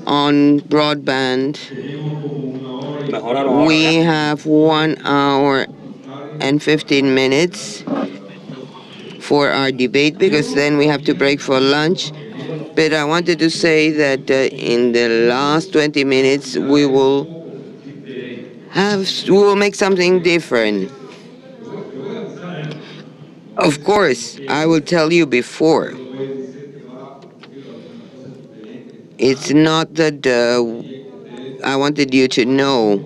on broadband, we have 1 hour and 15 minutes for our debate because then we have to break for lunch. But I wanted to say that in the last 20 minutes we will make something different. Of course, I will tell you before. It's not that I wanted you to know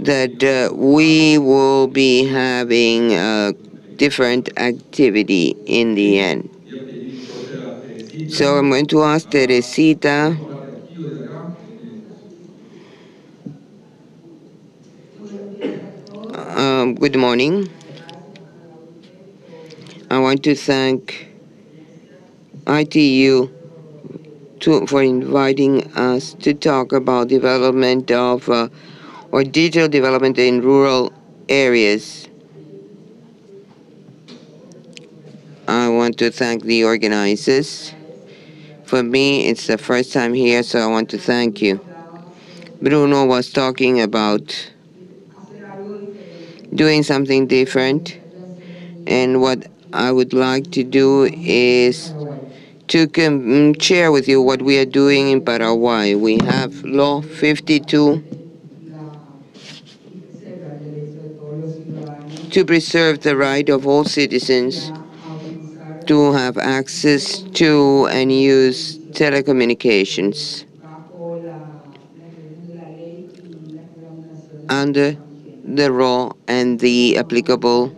that we will be having a different activity in the end. So I'm going to ask Teresita. Good morning. I want to thank ITU for inviting us to talk about development of or digital development in rural areas. I want to thank the organizers. For me, it's the first time here, so I want to thank you. Bruno was talking about doing something different, and what I would like to do is to share with you what we are doing in Paraguay. We have Law 52 to preserve the right of all citizens to have access to and use telecommunications under the law and the applicable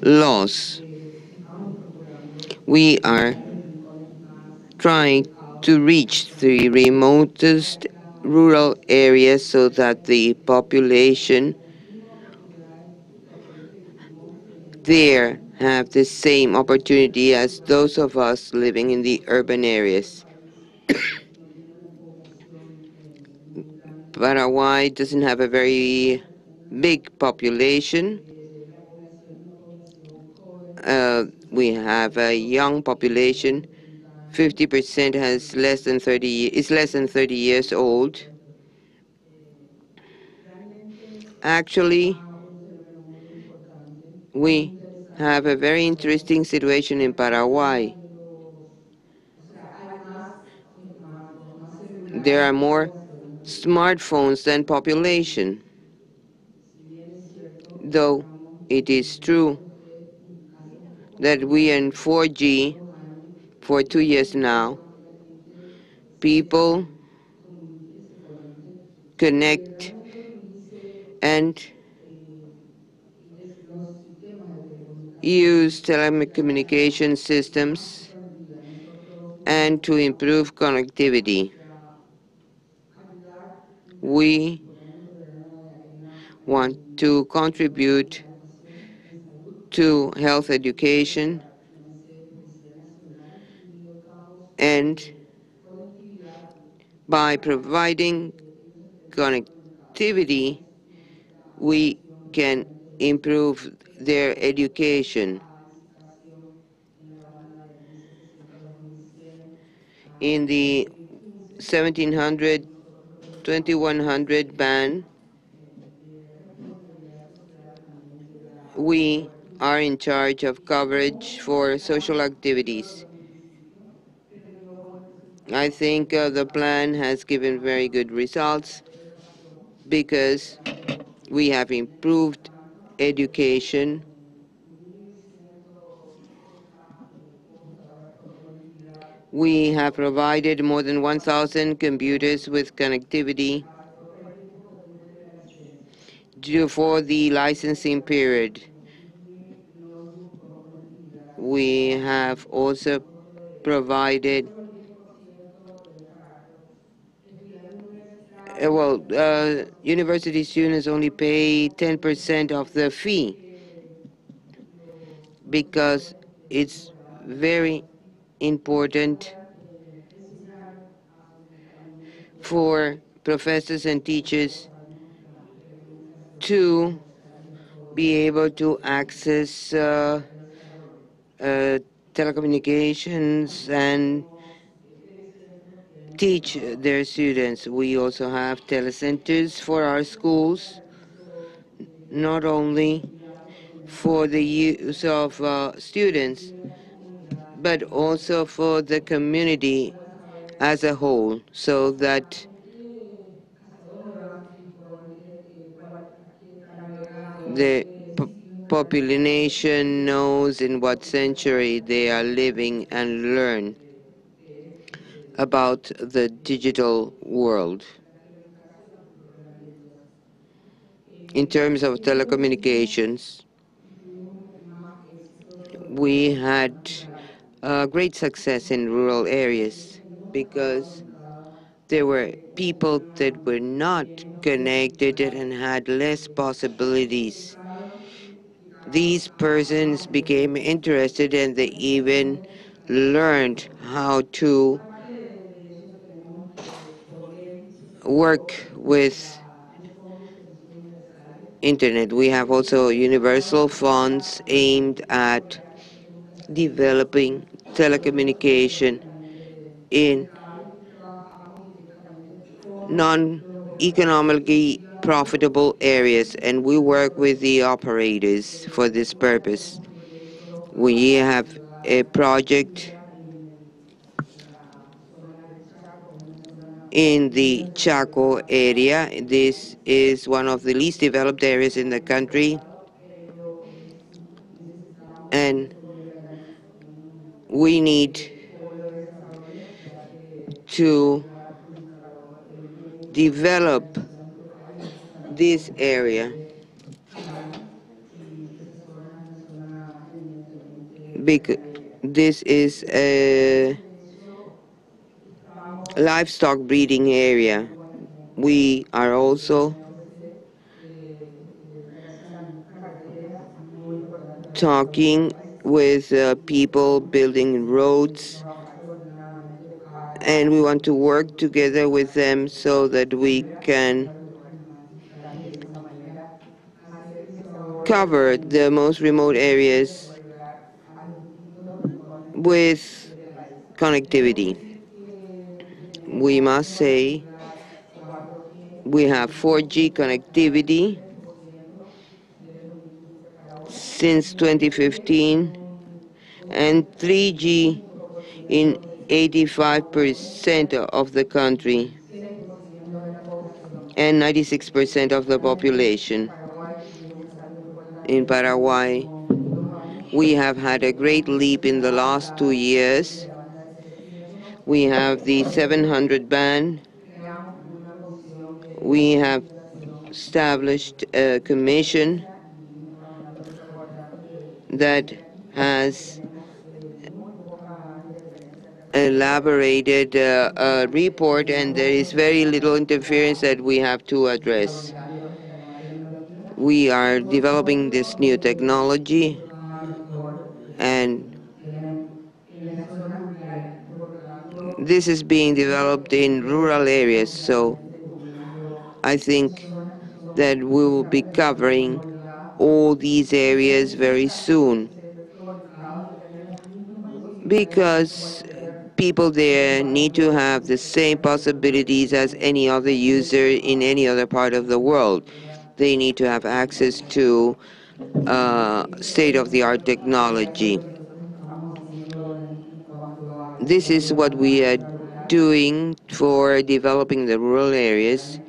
laws. We are trying to reach the remotest rural areas so that the population there have the same opportunity as those of us living in the urban areas. Paraguay doesn't have a very big population. We have a young population. 50% has is less than 30 years old. Actually, we have a very interesting situation in Paraguay. There are more smartphones than population. Though it is true that we are in 4G for 2 years now, people connect and use telecommunication systems and to improve connectivity. We want to contribute to health education and by providing connectivity, we can improve their education. In the 1700, 2100 band, we are in charge of coverage for social activities. I think the plan has given very good results because we have improved education. We have provided more than 1,000 computers with connectivity for the licensing period. We have also provided university students only pay 10% of the fee because it's very important for professors and teachers to be able to access telecommunications and teach their students. We also have telecenters for our schools, not only for the use of students, but also for the community as a whole, so that the population knows in what century they are living and learn about the digital world. In terms of telecommunications, we had great success in rural areas because there were people that were not connected and had less possibilities. These persons became interested and they even learned how to work with internet. We have also universal funds aimed at developing telecommunication in non-economically profitable areas, and we work with the operators for this purpose. We have a project in the Chaco area. This is one of the least developed areas in the country, and we need to develop this area because this is a livestock breeding area. We are also talking with people building roads, and we want to work together with them so that we can cover the most remote areas with connectivity. We must say we have 4G connectivity since 2015 and 3G in 85% of the country and 96% of the population. In Paraguay, we have had a great leap in the last 2 years. We have the 700 band. We have established a commission that has elaborated a report, and there is very little interference that we have to address. We are developing this new technology, and this is being developed in rural areas, so I think that we will be covering all these areas very soon because people there need to have the same possibilities as any other user in any other part of the world. They need to have access to state-of-the-art technology. This is what we are doing for developing the rural areas.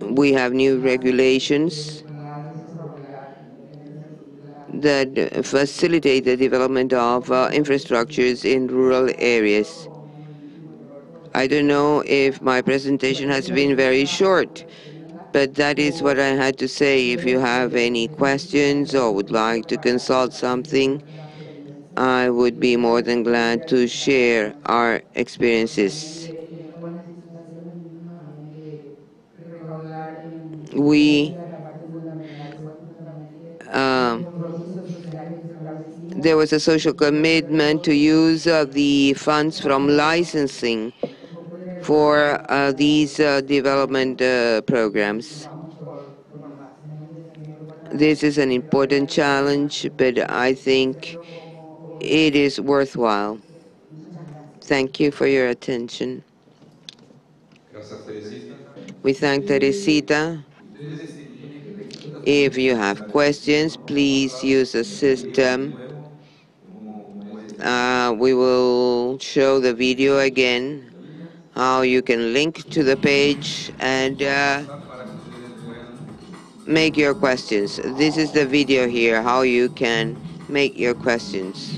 We have new regulations that facilitate the development of infrastructures in rural areas. I don't know if my presentation has been very short, but that is what I had to say. If you have any questions or would like to consult something, I would be more than glad to share our experiences. We um, there was a social commitment to use the funds from licensing for these development programs. This is an important challenge, but I think it is worthwhile. Thank you for your attention. We thank Teresita. If you have questions, please use the system. We will show the video again, how you can link to the page and make your questions. This is the video here, how you can make your questions.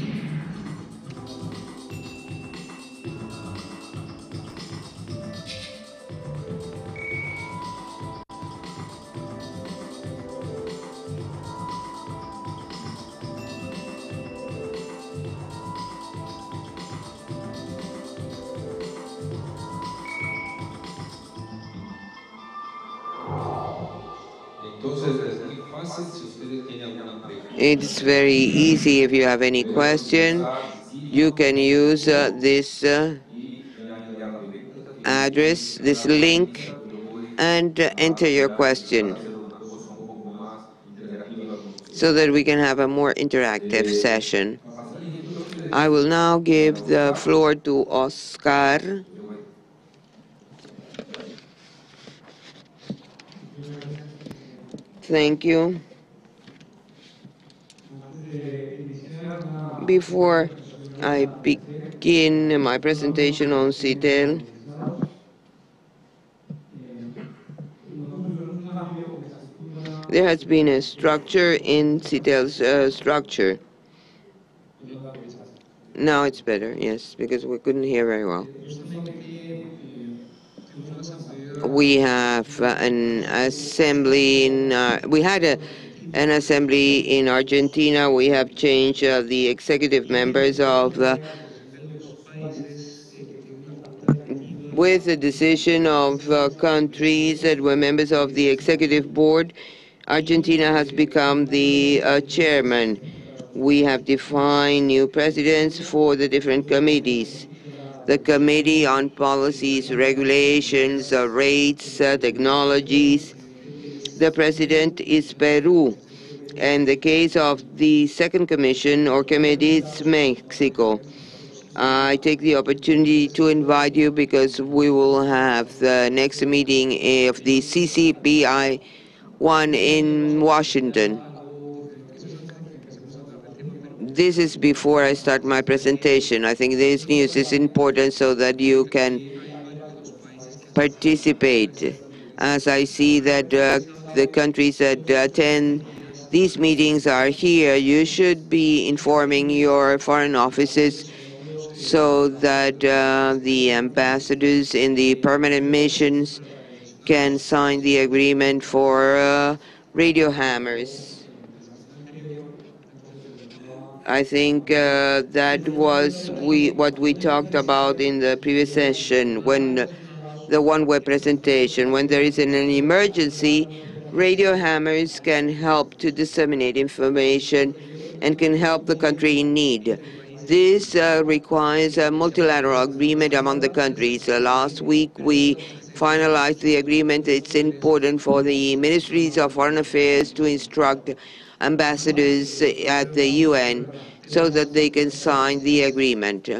It's very easy. If you have any question, you can use this address, this link, and enter your question so that we can have a more interactive session. I will now give the floor to Oscar. Thank you. Before I begin my presentation on CITEL, there has been a structure in CITEL's structure. Now it's better, yes, because we couldn't hear very well. We have an assembly we had an assembly in Argentina. We have changed the executive members of with the decision of countries that were members of the executive board. Argentina has become the chairman. We have defined new presidents for the different committees. The Committee on Policies, Regulations, Rates, Technologies. The president is Peru. In the case of the second commission or committee, it's Mexico. I take the opportunity to invite you because we will have the next meeting of the CCPI one in Washington. This is before I start my presentation. I think this news is important so that you can participate. As I see that the countries that attend these meetings are here, you should be informing your foreign offices so that the ambassadors in the permanent missions can sign the agreement for radio hammers. I think that was what we talked about in the previous session when the one-web presentation. When there is an emergency, radio hammers can help to disseminate information and can help the country in need. This requires a multilateral agreement among the countries. Last week we finalized the agreement. It's important for the ministries of foreign affairs to instruct ambassadors at the UN so that they can sign the agreement.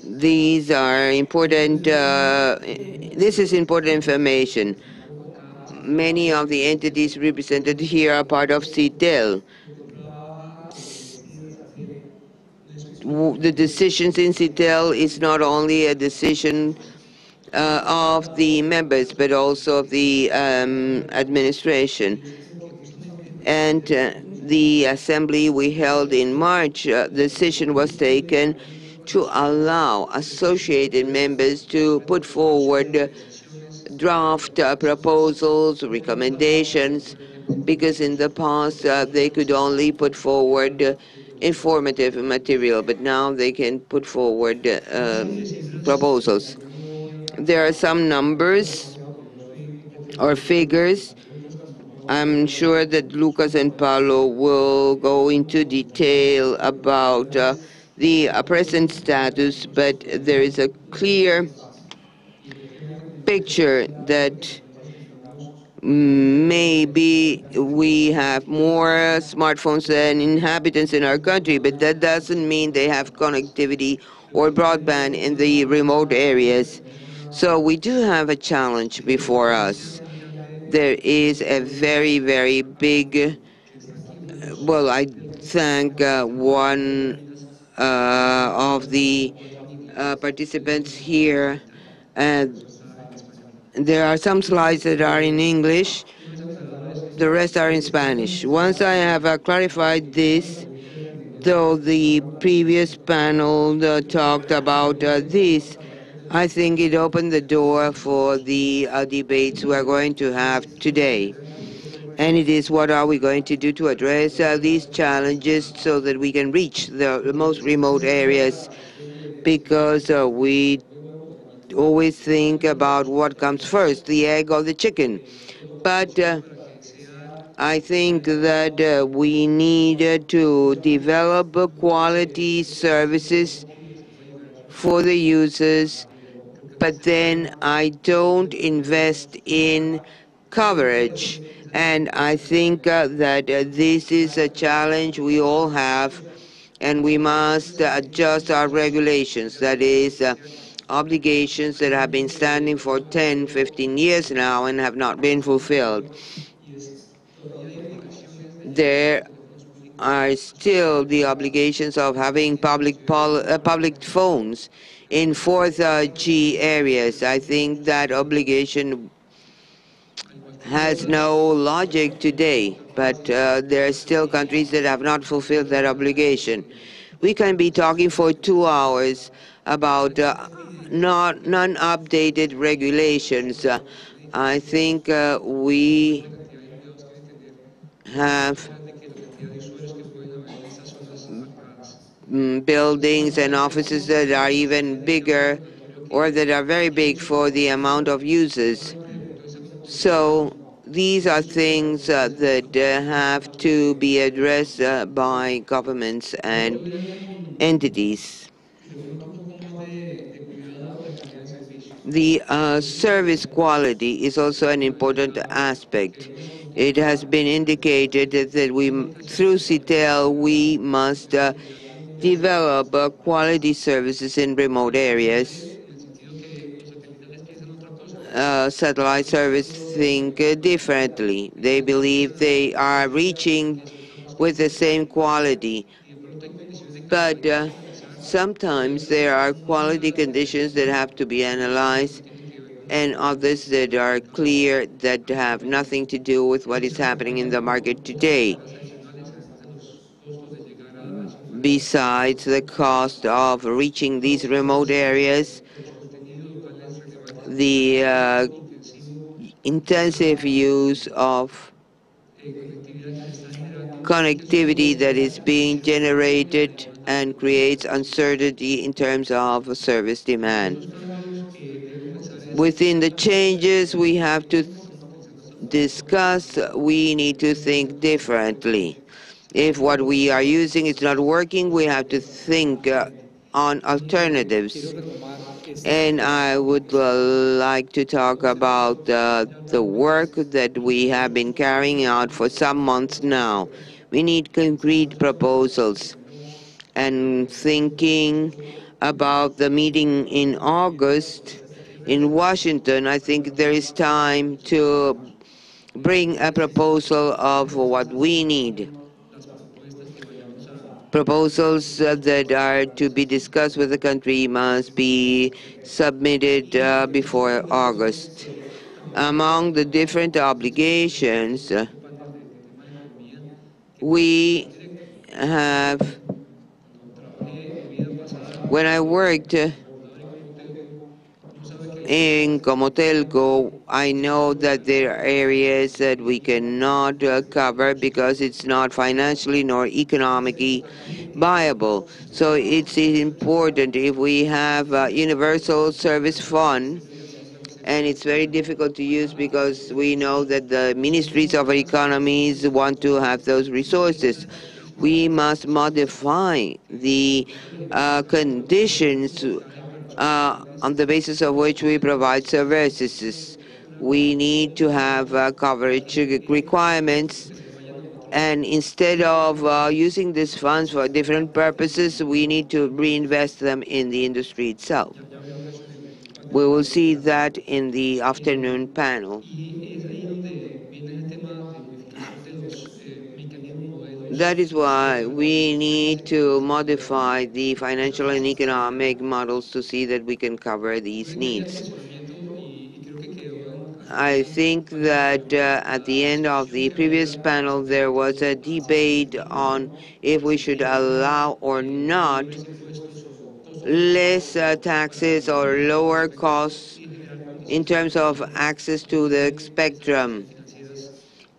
These are important, this is important information. Many of the entities represented here are part of CITEL. The decisions in CITEL is not only a decision of the members, but also of the administration. And the assembly we held in March, decision was taken to allow associated members to put forward draft proposals, recommendations, because in the past they could only put forward informative material, but now they can put forward proposals. There are some numbers or figures. I'm sure that Lucas and Paulo will go into detail about the present status, but there is a clear picture that Maybe we have more smartphones than inhabitants in our country, but that doesn't mean they have connectivity or broadband in the remote areas. So we do have a challenge before us. There is a very, very big, well, I thank one of the participants here. And there are some slides that are in English, the rest are in Spanish. Once I have clarified this, though the previous panel talked about this, I think it opened the door for the debates we are going to have today. And it is, what are we going to do to address these challenges so that we can reach the most remote areas? Because we always think about what comes first, the egg or the chicken. But I think that we need to develop quality services for the users, but then I don't invest in coverage. And I think that this is a challenge we all have, and we must adjust our regulations. That is, obligations that have been standing for 10, 15 years now and have not been fulfilled. There are still the obligations of having public phones in fourth G areas. I think that obligation has no logic today, but there are still countries that have not fulfilled that obligation. We can be talking for 2 hours about non-updated regulations. I think we have buildings and offices that are even bigger or that are very big for the amount of users. So these are things that have to be addressed by governments and entities. The service quality is also an important aspect. It has been indicated that through CITEL, we must develop quality services in remote areas. Satellite service think differently. They believe they are reaching with the same quality, but sometimes there are quality conditions that have to be analyzed and others that are clear that have nothing to do with what is happening in the market today. Besides the cost of reaching these remote areas, the intensive use of connectivity that is being generated and creates uncertainty in terms of service demand. Within the changes we have to discuss, we need to think differently. If what we are using is not working, we have to think on alternatives. And I would like to talk about the work that we have been carrying out for some months now. We need concrete proposals. And thinking about the meeting in August in Washington, I think there is time to bring a proposal of what we need. Proposals that are to be discussed with the country must be submitted before August. Among the different obligations, we have, when I worked in Comotelco, I know that there are areas that we cannot cover because it's not financially nor economically viable. So it's important if we have a universal service fund, and it's very difficult to use because we know that the ministries of economies want to have those resources. We must modify the conditions on the basis of which we provide services. We need to have coverage requirements, and instead of using these funds for different purposes, we need to reinvest them in the industry itself. We will see that in the afternoon panel. That is why we need to modify the financial and economic models to see that we can cover these needs. I think that at the end of the previous panel, there was a debate on if we should allow or not less taxes or lower costs in terms of access to the spectrum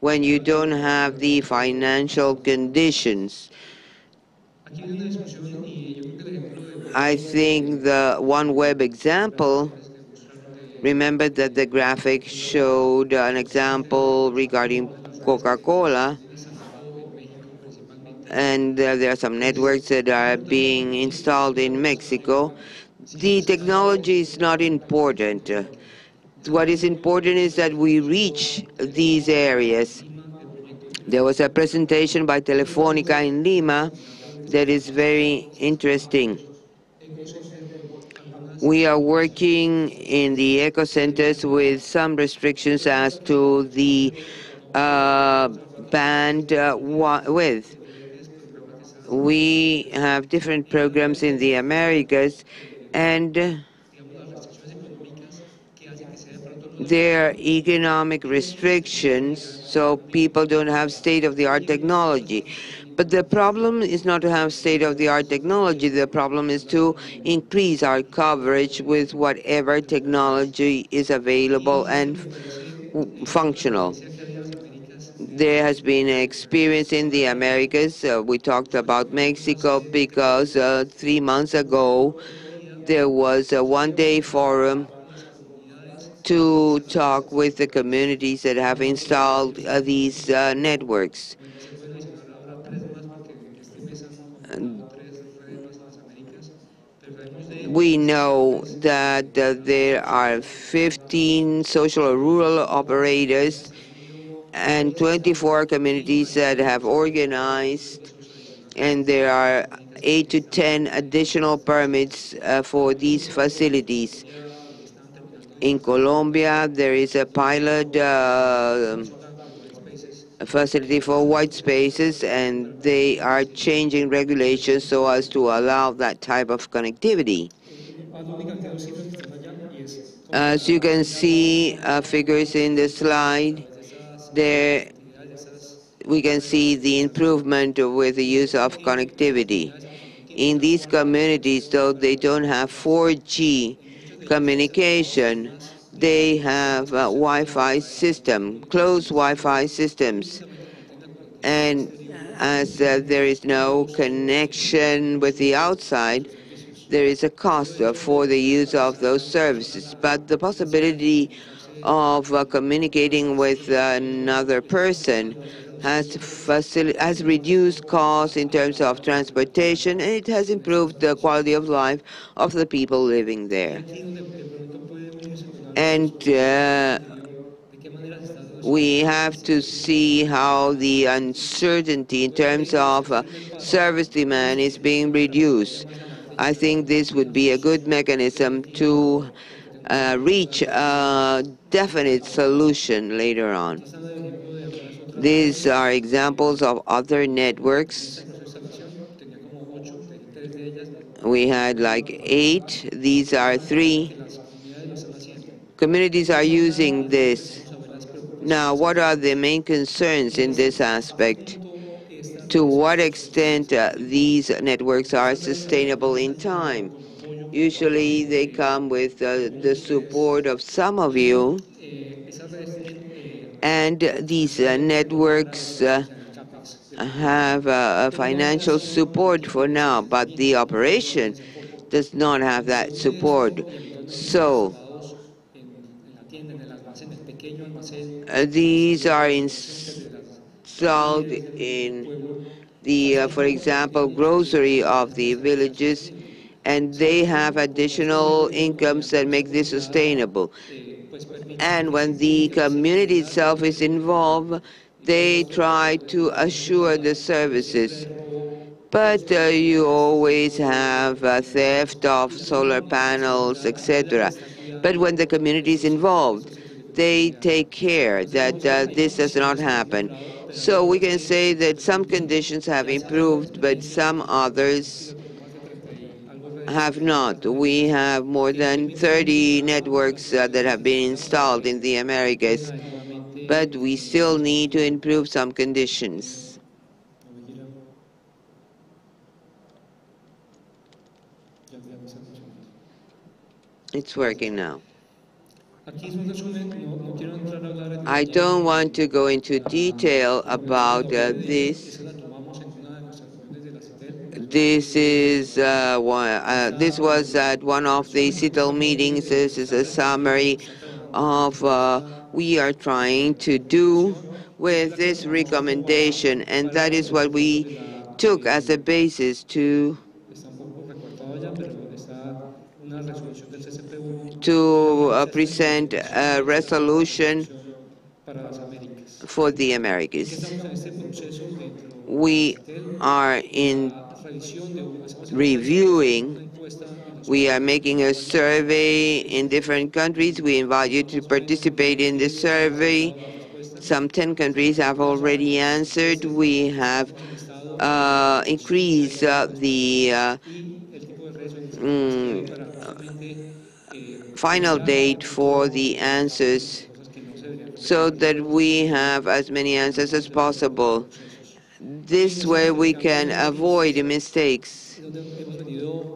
when you don't have the financial conditions. I think the OneWeb example, remember that the graphic showed an example regarding Coca-Cola, and there are some networks that are being installed in Mexico. The technology is not important. What is important is that we reach these areas. There was a presentation by Telefónica in Lima that is very interesting. We are working in the eco centers with some restrictions as to the band width. We have different programs in the Americas, and there are economic restrictions, so people don't have state-of-the-art technology. But the problem is not to have state-of-the-art technology. The problem is to increase our coverage with whatever technology is available and functional. There has been an experience in the Americas. We talked about Mexico because 3 months ago there was a one-day forum to talk with the communities that have installed these networks. We know that there are 15 social or rural operators and 24 communities that have organized, and there are 8 to 10 additional permits for these facilities. In Colombia, there is a pilot facility for white spaces, and they are changing regulations so as to allow that type of connectivity. As you can see figures in the slide, there we can see the improvement with the use of connectivity. In these communities, though they don't have 4G communication, they have a Wi-Fi system, closed Wi-Fi systems. And as there is no connection with the outside, there is a cost for the use of those services. But the possibility of communicating with another person has reduced costs in terms of transportation, and it has improved the quality of life of the people living there. And we have to see how the uncertainty in terms of service demand is being reduced. I think this would be a good mechanism to reach a definite solution later on. These are examples of other networks. We had like 8. These are 3. Communities are using this. Now, what are the main concerns in this aspect? To what extent these networks are sustainable in time? Usually they come with the support of some of you, and these networks have financial support for now, but the operation does not have that support. So these are installed in the, for example, grocery of the villages, and they have additional incomes that make this sustainable. And when the community itself is involved, they try to assure the services. But you always have theft of solar panels, etc. But when the community is involved, they take care that this does not happen. So we can say that some conditions have improved, but some others have not. We have more than 30 networks that have been installed in the Americas, but we still need to improve some conditions. It's working now. I don't want to go into detail about this. This was at one of the CITL meetings. This is a summary of we are trying to do with this recommendation, and that is what we took as a basis to present a resolution for the Americas. We are in reviewing. We are making a survey in different countries. We invite you to participate in the survey. Some 10 countries have already answered. We have increased the final date for the answers so that we have as many answers as possible. This way we can avoid mistakes.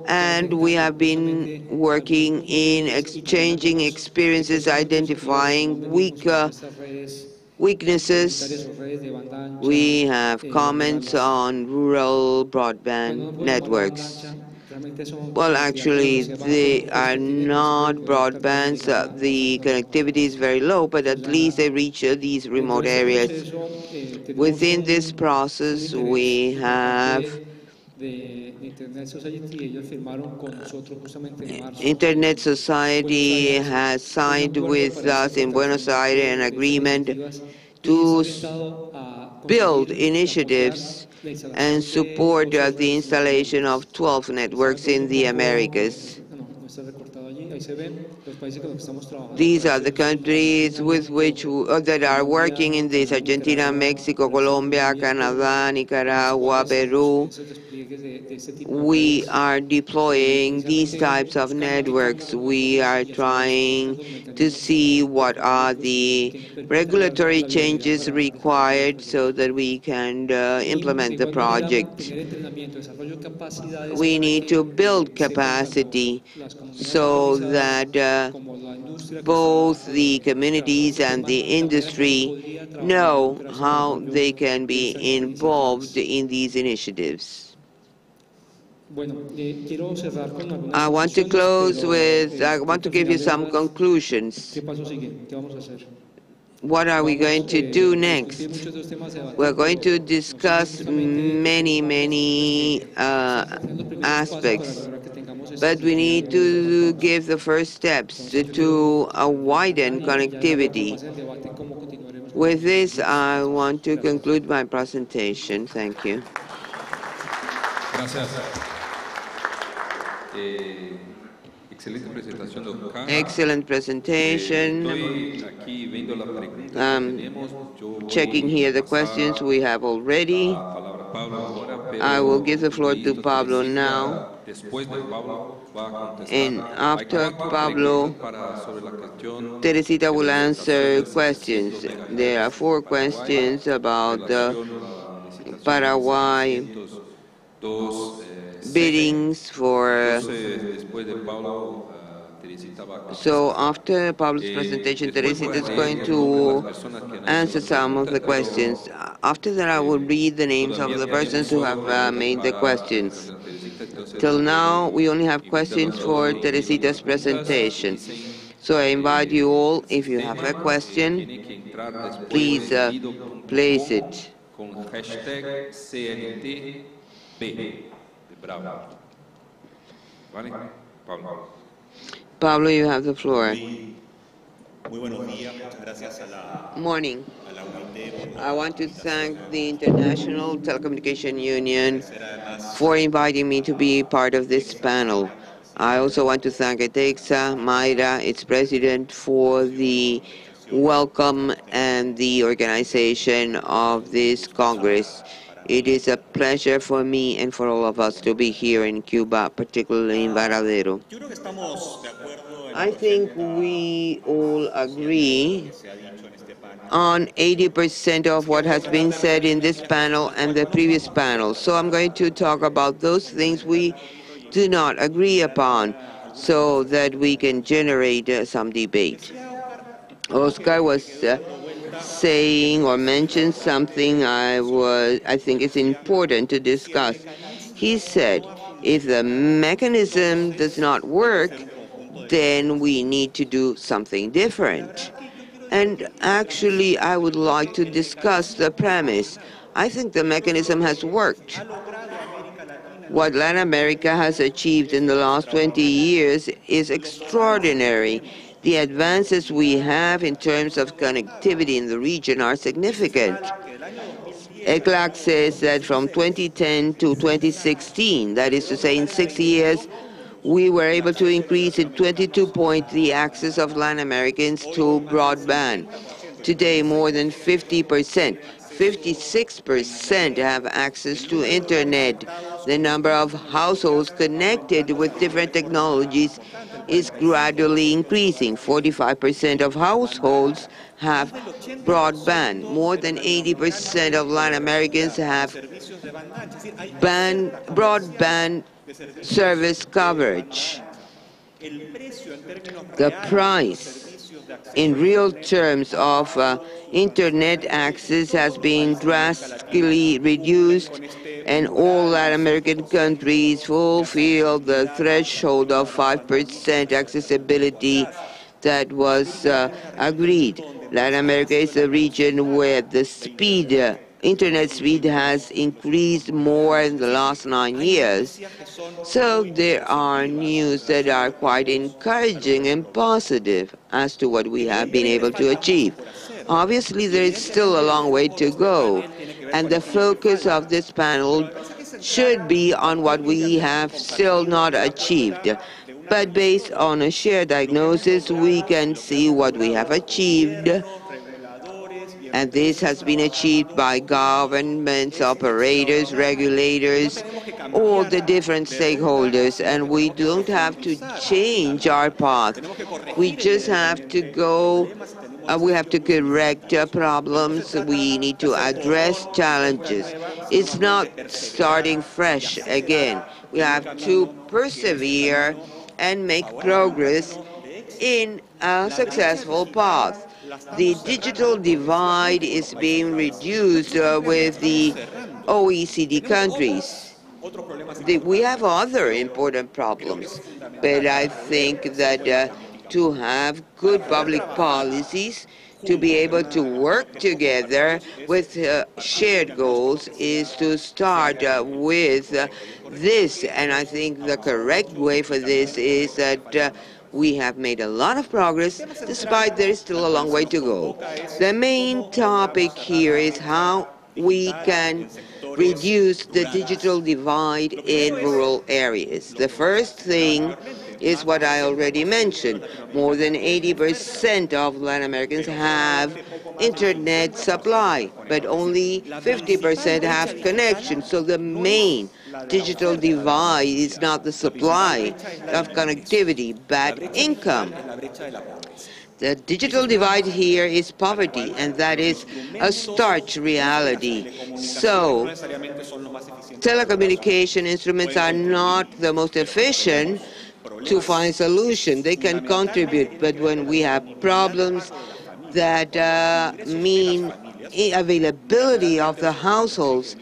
And we have been working in exchanging experiences, identifying weaknesses. We have comments on rural broadband networks. Well, actually, they are not broadbands. The connectivity is very low, but at least they reach these remote areas. Within this process, we have Internet Society has signed with us in Buenos Aires an agreement to build initiatives and support the installation of 12 networks in the Americas. These are the countries with which that are working in this: Argentina, Mexico, Colombia, Canada, Nicaragua, Peru. We are deploying these types of networks. We are trying to see what are the regulatory changes required so that we can implement the project. We need to build capacity so that both the communities and the industry know how they can be involved in these initiatives. I want to close with, I want to give you some conclusions. What are we going to do next? We're going to discuss many aspects, but we need to give the first steps to a widened connectivity. With this, I want to conclude my presentation. Thank you. Gracias. Excellent presentation. Checking here the questions we have already. I will give the floor to Pablo now. And after Pablo, Teresita will answer questions. There are 4 questions about the Paraguay biddings for. So after Pablo's presentation, Teresita is going to answer some of the questions. After that, I will read the names of the persons who have made the questions. Till now, we only have questions for Teresita's presentation. So I invite you all, if you have a question, please place it. Con hashtag CLT2018. Vale, Pablo. Pablo, you have the floor. Morning. I want to thank the International Telecommunication Union for inviting me to be part of this panel. I also want to thank ETEXA, Mayra, its president, for the welcome and the organization of this Congress. It is a pleasure for me and for all of us to be here in Cuba, particularly in Varadero. I think we all agree on 80% of what has been said in this panel and the previous panel. So I'm going to talk about those things we do not agree upon so that we can generate some debate. Oscar was saying or mentioned something I think is important to discuss. He said, if the mechanism does not work, then we need to do something different. And actually, I would like to discuss the premise. I think the mechanism has worked. What Latin America has achieved in the last 20 years is extraordinary. The advances we have in terms of connectivity in the region are significant. ECLAC says that from 2010 to 2016, that is to say in 6 years, we were able to increase in 22 points the access of Latin Americans to broadband. Today, more than 50%, 56% have access to internet. The number of households connected with different technologies is gradually increasing. 45% of households have broadband. More than 80% of Latin Americans have broadband service coverage. The price in real terms of internet access has been drastically reduced, and all Latin American countries fulfill the threshold of 5% accessibility that was agreed. Latin America is a region where the internet speed has increased more in the last 9 years. So there are news that are quite encouraging and positive as to what we have been able to achieve. Obviously, there is still a long way to go, and the focus of this panel should be on what we have still not achieved. But based on a shared diagnosis, we can see what we have achieved, and this has been achieved by governments, operators, regulators, all the different stakeholders, and we don't have to change our path. We just have to go, we have to correct problems, we need to address challenges. It's not starting fresh again. We have to persevere and make progress in a successful path. The digital divide is being reduced with the OECD countries. We have other important problems, but I think that to have good public policies, to be able to work together with shared goals is to start with this. And I think the correct way for this is that we have made a lot of progress, despite there is still a long way to go. The main topic here is how we can reduce the digital divide in rural areas. The first thing is what I already mentioned. More than 80% of Latin Americans have internet supply, but only 50% have connection. So the main digital divide is not the supply of connectivity, but income. The digital divide here is poverty, and that is a stark reality. So, telecommunication instruments are not the most efficient to find solutions. They can contribute, but when we have problems that mean availability of the households,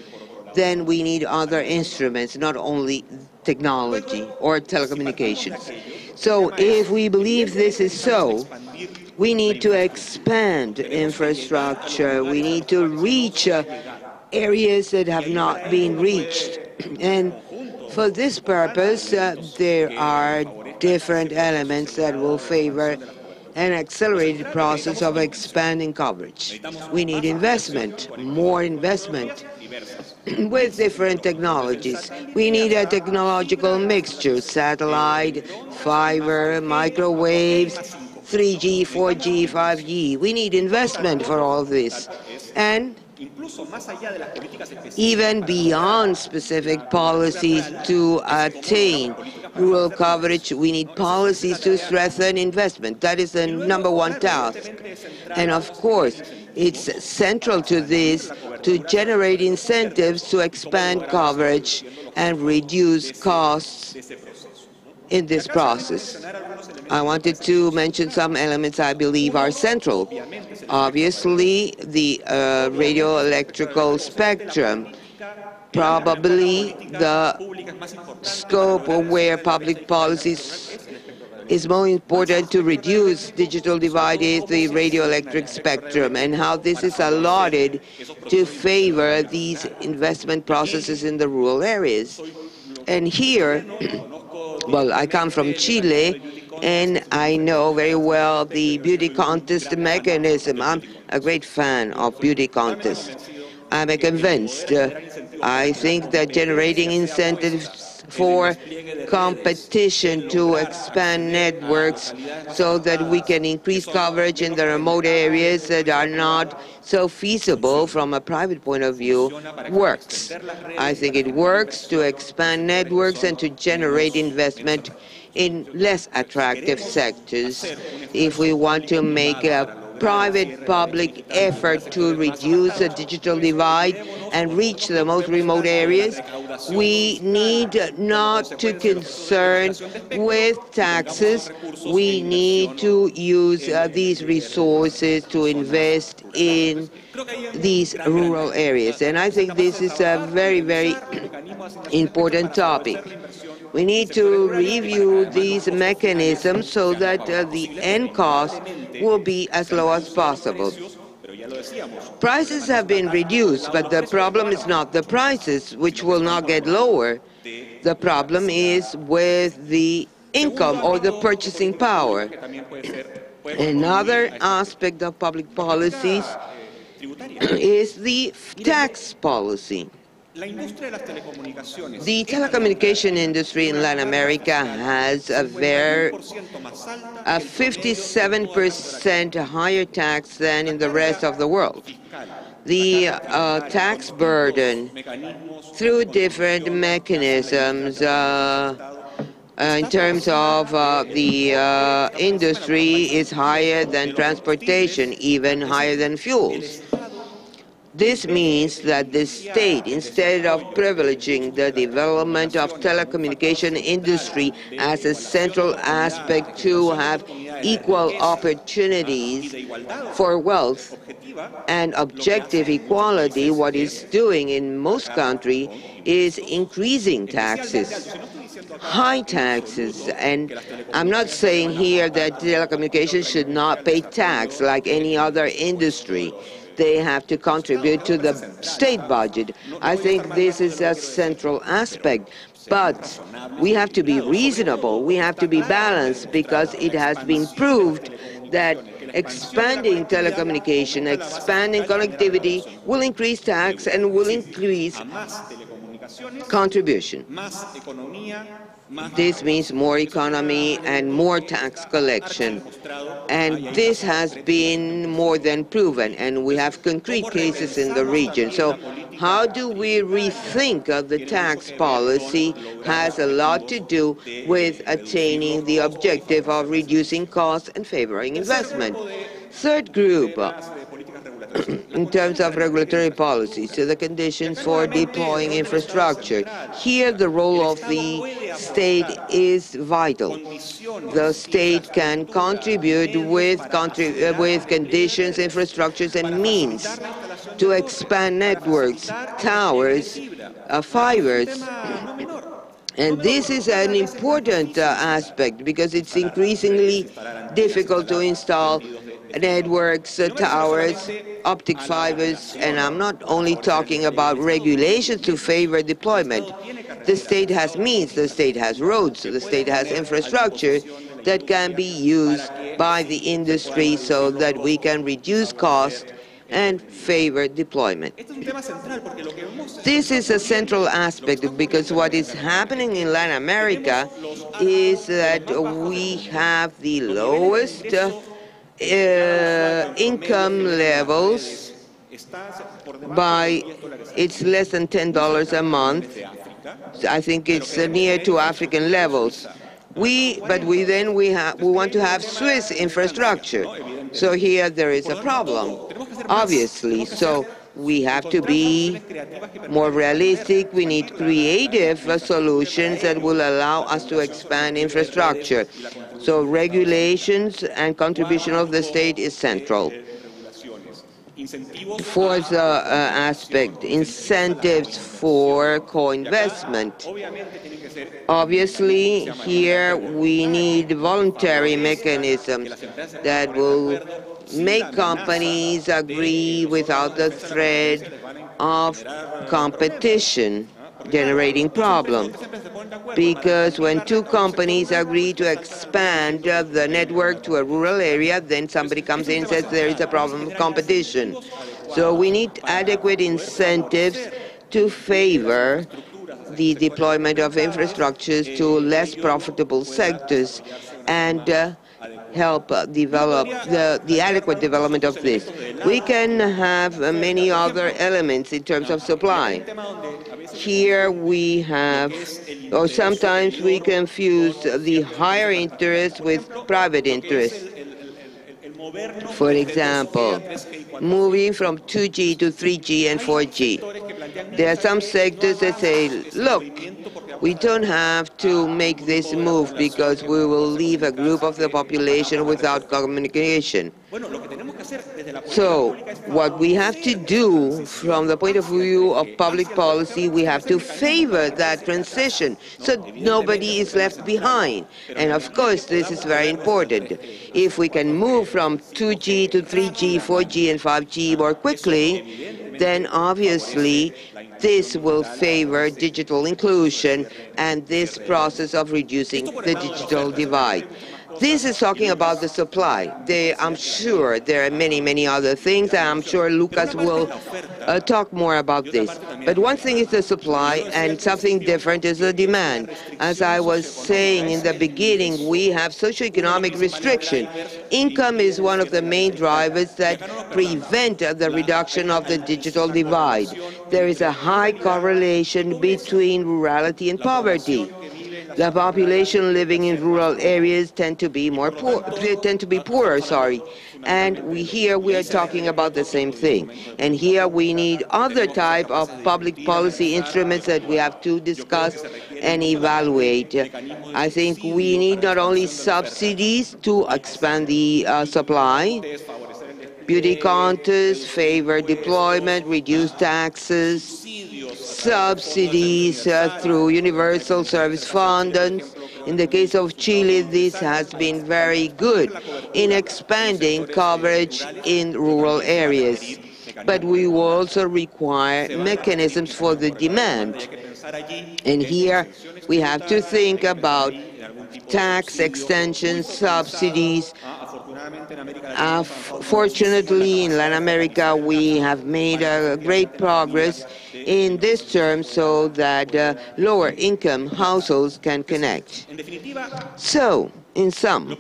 then we need other instruments, not only technology or telecommunications. So if we believe this is so, we need to expand infrastructure. We need to reach areas that have not been reached. And for this purpose, there are different elements that will favor an accelerated process of expanding coverage. We need investment, more investment with different technologies. We need a technological mixture, satellite, fiber, microwaves, 3G, 4G, 5G. We need investment for all this. And even beyond specific policies to attain rural coverage, we need policies to strengthen investment. That is the number one task. And of course, it's central to this to generate incentives to expand coverage and reduce costs in this process. I wanted to mention some elements I believe are central. Obviously, the radio electrical spectrum, probably the scope of where public policies is more important to reduce digital divide is the radio electric spectrum, and how this is allotted to favor these investment processes in the rural areas. And here, well, I come from Chile, and I know very well the beauty contest mechanism. I'm a great fan of beauty contests. I'm convinced. I think that generating incentives for competition to expand networks so that we can increase coverage in the remote areas that are not so feasible from a private point of view works. I think it works to expand networks and to generate investment in less attractive sectors. If we want to make a private-public effort to reduce the digital divide and reach the most remote areas, we need not to concern with taxes. We need to use these resources to invest in these rural areas. And I think this is a very, very important topic. We need to review these mechanisms so that the end cost will be as low as possible. Prices have been reduced, but the problem is not the prices, which will not get lower. The problem is with the income or the purchasing power. Another aspect of public policies is the tax policy. The telecommunication industry in Latin America has a 57% higher tax than in the rest of the world. The tax burden through different mechanisms in terms of the industry is higher than transportation, even higher than fuels. This means that the state, instead of privileging the development of telecommunication industry as a central aspect to have equal opportunities for wealth and objective equality, what it's doing in most countries is increasing taxes, high taxes. And I'm not saying here that telecommunications should not pay tax like any other industry. They have to contribute to the state budget. I think this is a central aspect. But we have to be reasonable. We have to be balanced, because it has been proved that expanding telecommunication, expanding connectivity will increase tax and will increase contribution. This means more economy and more tax collection. And this has been more than proven, and we have concrete cases in the region. So how do we rethink of the tax policy has a lot to do with attaining the objective of reducing costs and favoring investment. Third group, in terms of regulatory policies, so the conditions for deploying infrastructure. Here the role of the state is vital. The state can contribute with conditions, infrastructures, and means to expand networks, towers, fibers. And this is an important aspect, because it's increasingly difficult to install networks, towers, optic fibers, and I'm not only talking about regulations to favor deployment. The state has means, the state has roads, the state has infrastructure, that can be used by the industry so that we can reduce cost and favor deployment. This is a central aspect because what is happening in Latin America is that we have the lowest income levels by it's less than $10 a month. I think it's near to African levels. But we want to have Swiss infrastructure. So here there is a problem, obviously. So we have to be more realistic. We need creative solutions that will allow us to expand infrastructure. So regulations and contribution of the state is central. Fourth aspect, incentives for co-investment. Obviously, here we need voluntary mechanisms that will make companies agree without the threat of competition generating problems. Because when two companies agree to expand the network to a rural area, then somebody comes in and says there is a problem of competition. So we need adequate incentives to favor the deployment of infrastructures to less profitable sectors and help develop the adequate development of this. We can have many other elements in terms of supply. Here we have, or sometimes we confuse the higher interest with private interest. For example, moving from 2G to 3G and 4G. There are some sectors that say, look, we don't have to make this move because we will leave a group of the population without communication. So what we have to do from the point of view of public policy, we have to favor that transition so nobody is left behind. And of course, this is very important. If we can move from 2G to 3G, 4G, and 5G more quickly, then obviously this will favor digital inclusion and this process of reducing the digital divide. This is talking about the supply. I'm sure there are many, many other things, and I'm sure Lucas will talk more about this. But one thing is the supply, and something different is the demand. As I was saying in the beginning, we have socioeconomic restriction. Income is one of the main drivers that prevent the reduction of the digital divide. There is a high correlation between rurality and poverty. The population living in rural areas tend to be poorer, and here we are talking about the same thing. And here we need other type of public policy instruments that we have to discuss and evaluate. I think we need not only subsidies to expand the supply, beauty contests, favor deployment, reduce taxes, subsidies through universal service fund. In the case of Chile, this has been very good in expanding coverage in rural areas. But we will also require mechanisms for the demand. And here we have to think about tax extensions, subsidies. Fortunately, in Latin America, we have made great progress in this term so that lower income households can connect. So, in sum,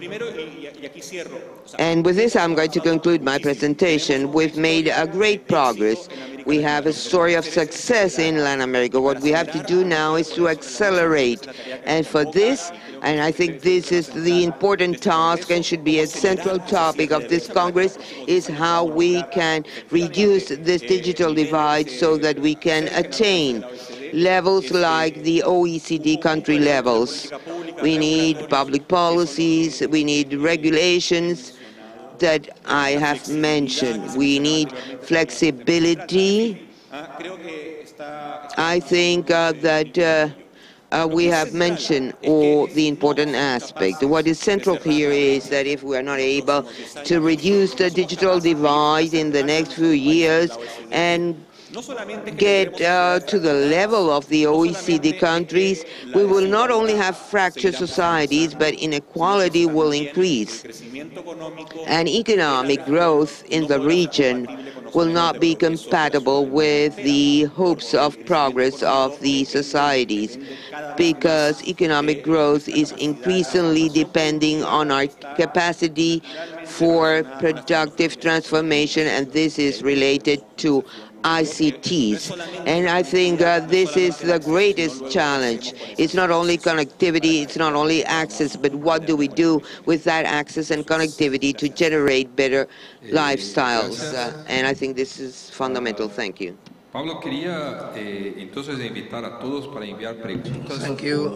and with this I'm going to conclude my presentation, we've made a great progress. We have a story of success in Latin America. What we have to do now is to accelerate. And for this, and I think this is the important task and should be a central topic of this Congress, is how we can reduce this digital divide so that we can attain levels like the OECD country levels. We need public policies, we need regulations that I have mentioned. We need flexibility. I think that we have mentioned all the important aspects. What is central here is that if we are not able to reduce the digital divide in the next few years and get to the level of the OECD countries, we will not only have fractured societies, but inequality will increase. And economic growth in the region will not be compatible with the hopes of progress of the societies, because economic growth is increasingly depending on our capacity for productive transformation, and this is related to ICTs. And I think this is the greatest challenge. It's not only connectivity, it's not only access, but what do we do with that access and connectivity to generate better lifestyles? And I think this is fundamental. Thank you. Pablo, quería entonces invitar a todos para enviar preguntas. Thank you.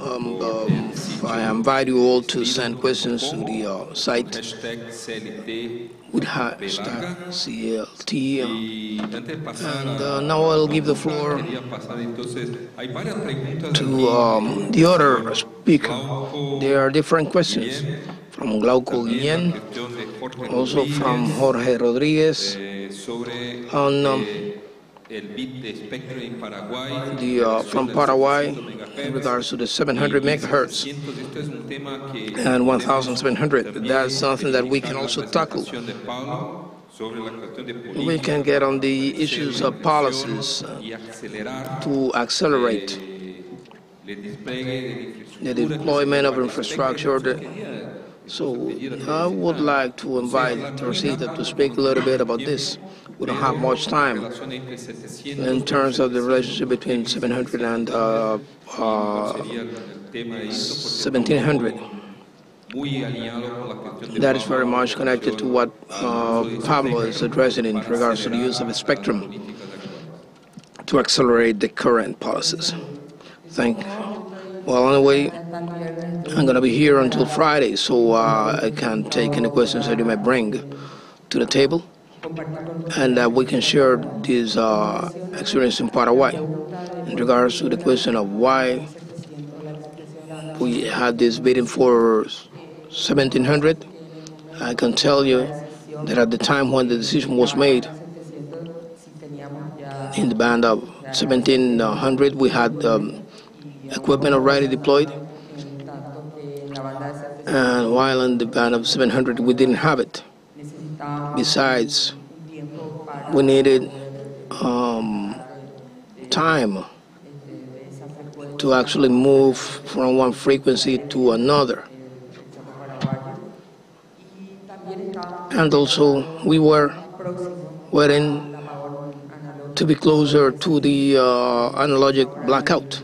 I invite you all to send questions to the site with hashtag CLT. And now I'll give the floor to the other speaker. There are different questions from Glauco Guillén, also from Jorge Rodriguez, on from Paraguay in regards to the 700 megahertz and 1700. That's something that we can also tackle. We can get on the issues of policies to accelerate the deployment of infrastructure. So I would like to invite Teresita to speak a little bit about this. We don't have much time in terms of the relationship between 700 and 1700. That is very much connected to what Pablo is addressing in regards to the use of the spectrum to accelerate the current policies. Well, anyway, I'm going to be here until Friday, so I can take any questions that you may bring to the table, and we can share this experience in Paraguay in regards to the question of why we had this bidding for 1700. I can tell you that at the time when the decision was made in the band of 1700, we had equipment already deployed, and while in the band of 700 we didn't have it. Besides, we needed time to actually move from one frequency to another, and also we were waiting to be closer to the analogic blackout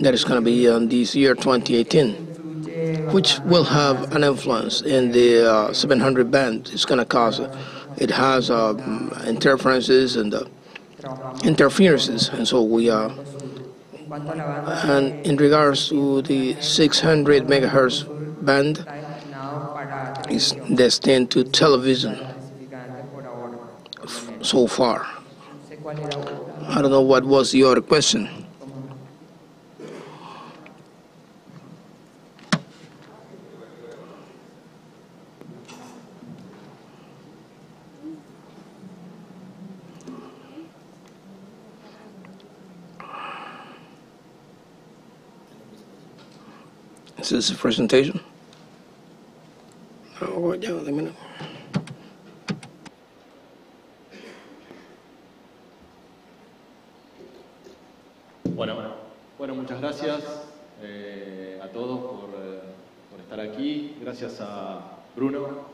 that is going to be in this year 2018, which will have an influence in the 700 band. It's going to cause, it has interferences and interferences, and so we are. And in regards to the 600 megahertz band, is destined to television so far. I don't know what was the other question. Is this a presentation? Oh, yeah, let me know. Bueno, muchas gracias a todos por estar aquí. Gracias a Bruno,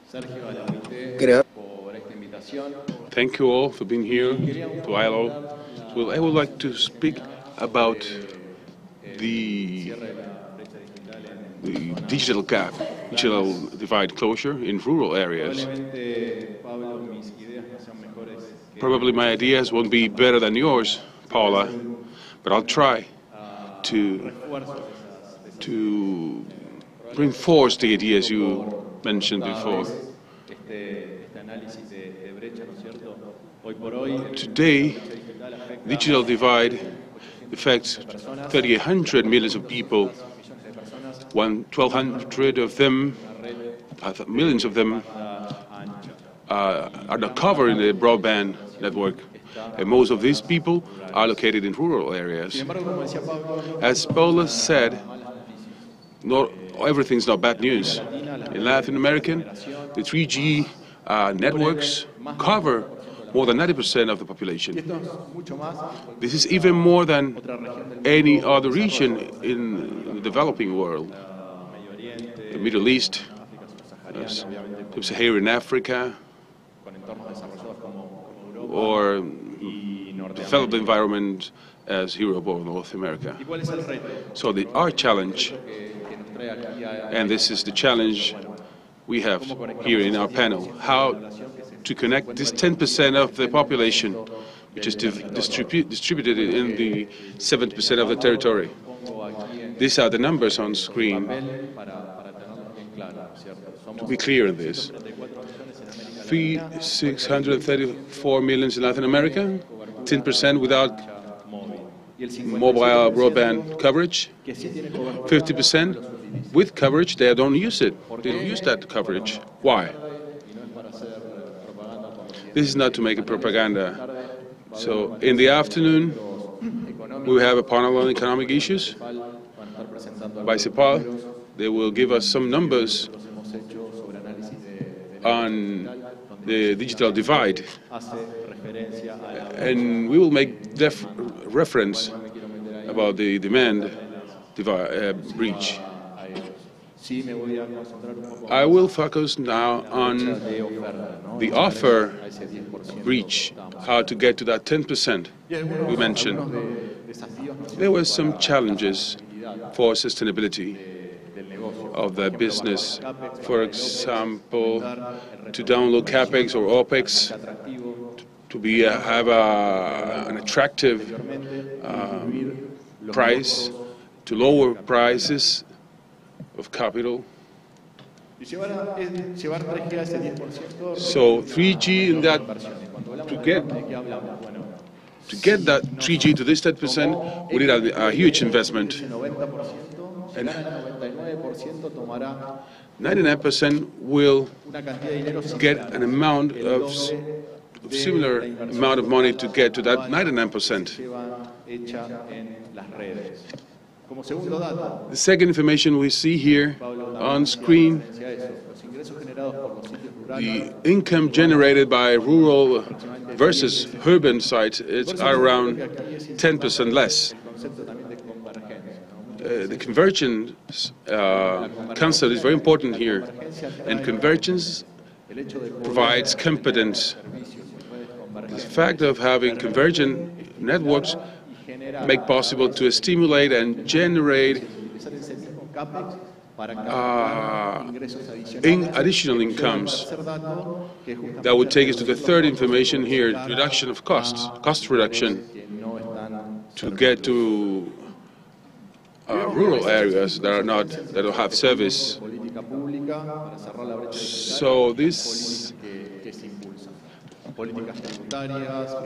Sergio, a la UIT por esta invitación. Thank you all for being here to ILO. Well, I would like to speak about the digital gap, digital divide closure in rural areas. Probably my ideas won't be better than yours, Paula, but I'll try to reinforce the ideas you mentioned before. Today, digital divide affects 3,800 millions of people. 1,200 of them, millions of them, are not covered in the broadband network. and most of these people are located in rural areas. As Paula said, not everything's not bad news. In Latin America, the 3G networks cover more than 90% of the population. This is even more than any other region in the developing world. The Middle East, Sub-Saharan Africa, or developed environment as Europe or North America. So our challenge, and this is the challenge we have here in our panel, how to connect this 10% of the population, which is distributed in the 70% of the territory. These are the numbers on screen. To be clear on this, 634 million in Latin America, 10% without mobile broadband coverage, 50% with coverage. They don't use it. They don't use that coverage. Why? This is not to make a propaganda. So in the afternoon, we have a panel on economic issues by CEPAL. They will give us some numbers on the digital divide, and we will make reference about the demand breach. I will focus now on the offer breach, how to get to that 10% we mentioned. There were some challenges for sustainability of the business. For example, to download CAPEX or OPEX, to have an attractive price, to lower prices of capital. So 3G in that, to get that 3G to this 10%, we need a huge investment. And 99% will get an amount of similar amount of money to get to that 99%. The second information we see here on screen, the income generated by rural versus urban sites is around 10% less. The convergence concept is very important here, and convergence provides competence. The fact of having convergent networks make possible to stimulate and generate additional incomes. That would take us to the third information here, reduction of costs, cost reduction, to get to rural areas that don't have service. So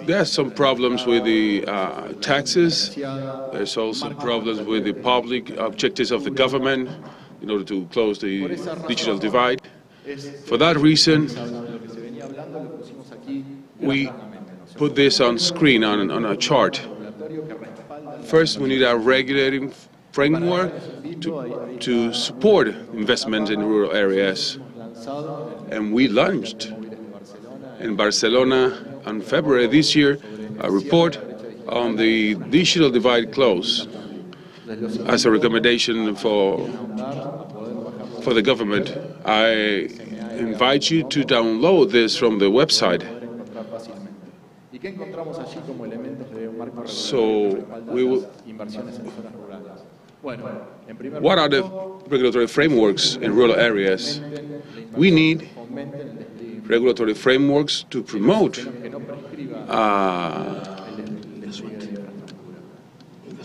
there are some problems with the taxes. There's also problems with the public objectives of the government in order to close the digital divide. For that reason, we put this on screen on a chart. First, we need a regulating framework to support investment in rural areas. And we launched in Barcelona in February this year a report on the digital divide close as a recommendation for the government. I invite you to download this from the website. So what are the regulatory frameworks in rural areas? We need regulatory frameworks to promote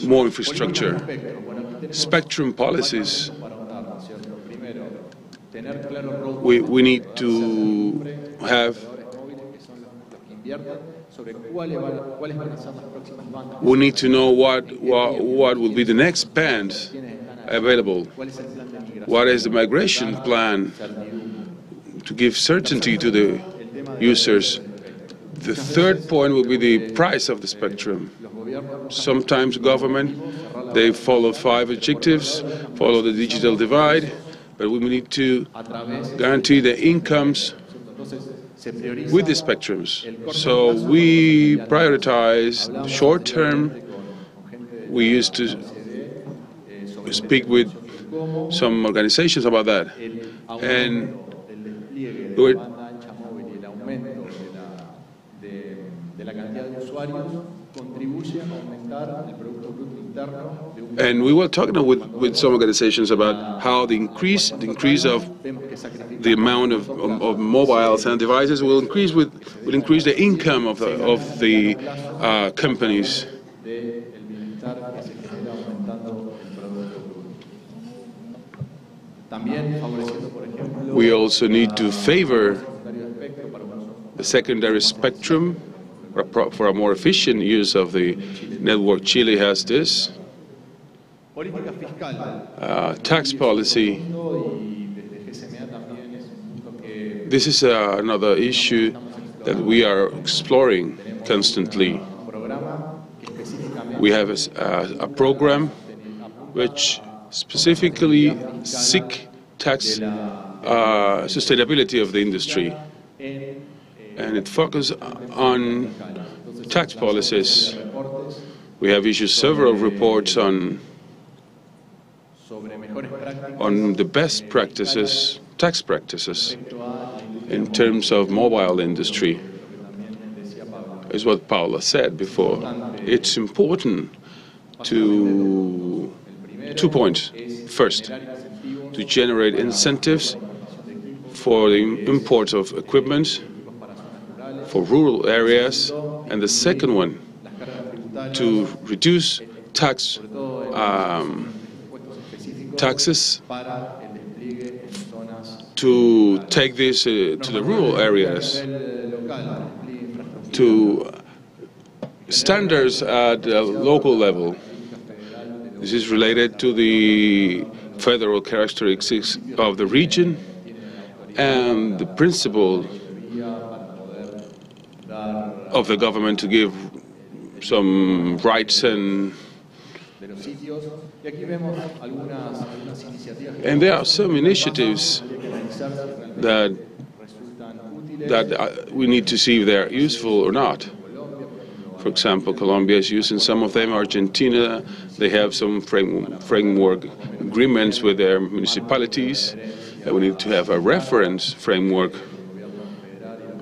more infrastructure, spectrum policies. We need to have we need to know what will be the next band available. What is the migration plan to give certainty to the users? The third point will be the price of the spectrum. Sometimes government, they follow 5 objectives, follow the digital divide, but we need to guarantee the incomes with the spectrums. So we prioritize short term. We used to speak with some organizations about that. And we were talking with some organizations about how the increase of the amount of mobiles and devices will increase the income of the companies. We also need to favor the secondary spectrum for a more efficient use of the network. Chile has this. Tax policy. This is another issue that we are exploring constantly. We have a program which specifically seek tax sustainability of the industry, and it focuses on tax policies. We have issued several reports on the best practices, tax practices, in terms of mobile industry. Is what Paula said before. It's important to 2 points. First, to generate incentives for the import of equipment for rural areas, and the second one, to reduce taxes to take this to the rural areas, to standards at the local level. This is related to the federal characteristics of the region and the principle of the government to give some rights and there are some initiatives that we need to see if they're useful or not. For example, Colombia is using some of them. Argentina, they have some framework agreements with their municipalities. And we need to have a reference framework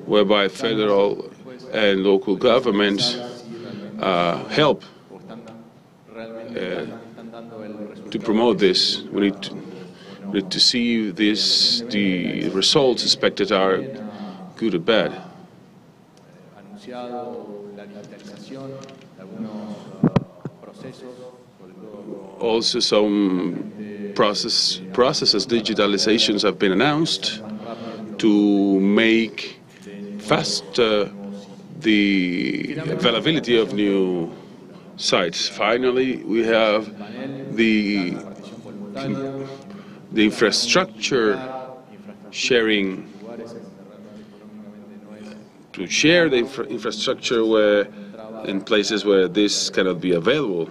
whereby federal and local governments help to promote this. We need to see if the results expected are good or bad. Also, some processes, digitalizations have been announced to make faster the availability of new sites. Finally, we have the infrastructure sharing, to share the infrastructure in places where this cannot be available.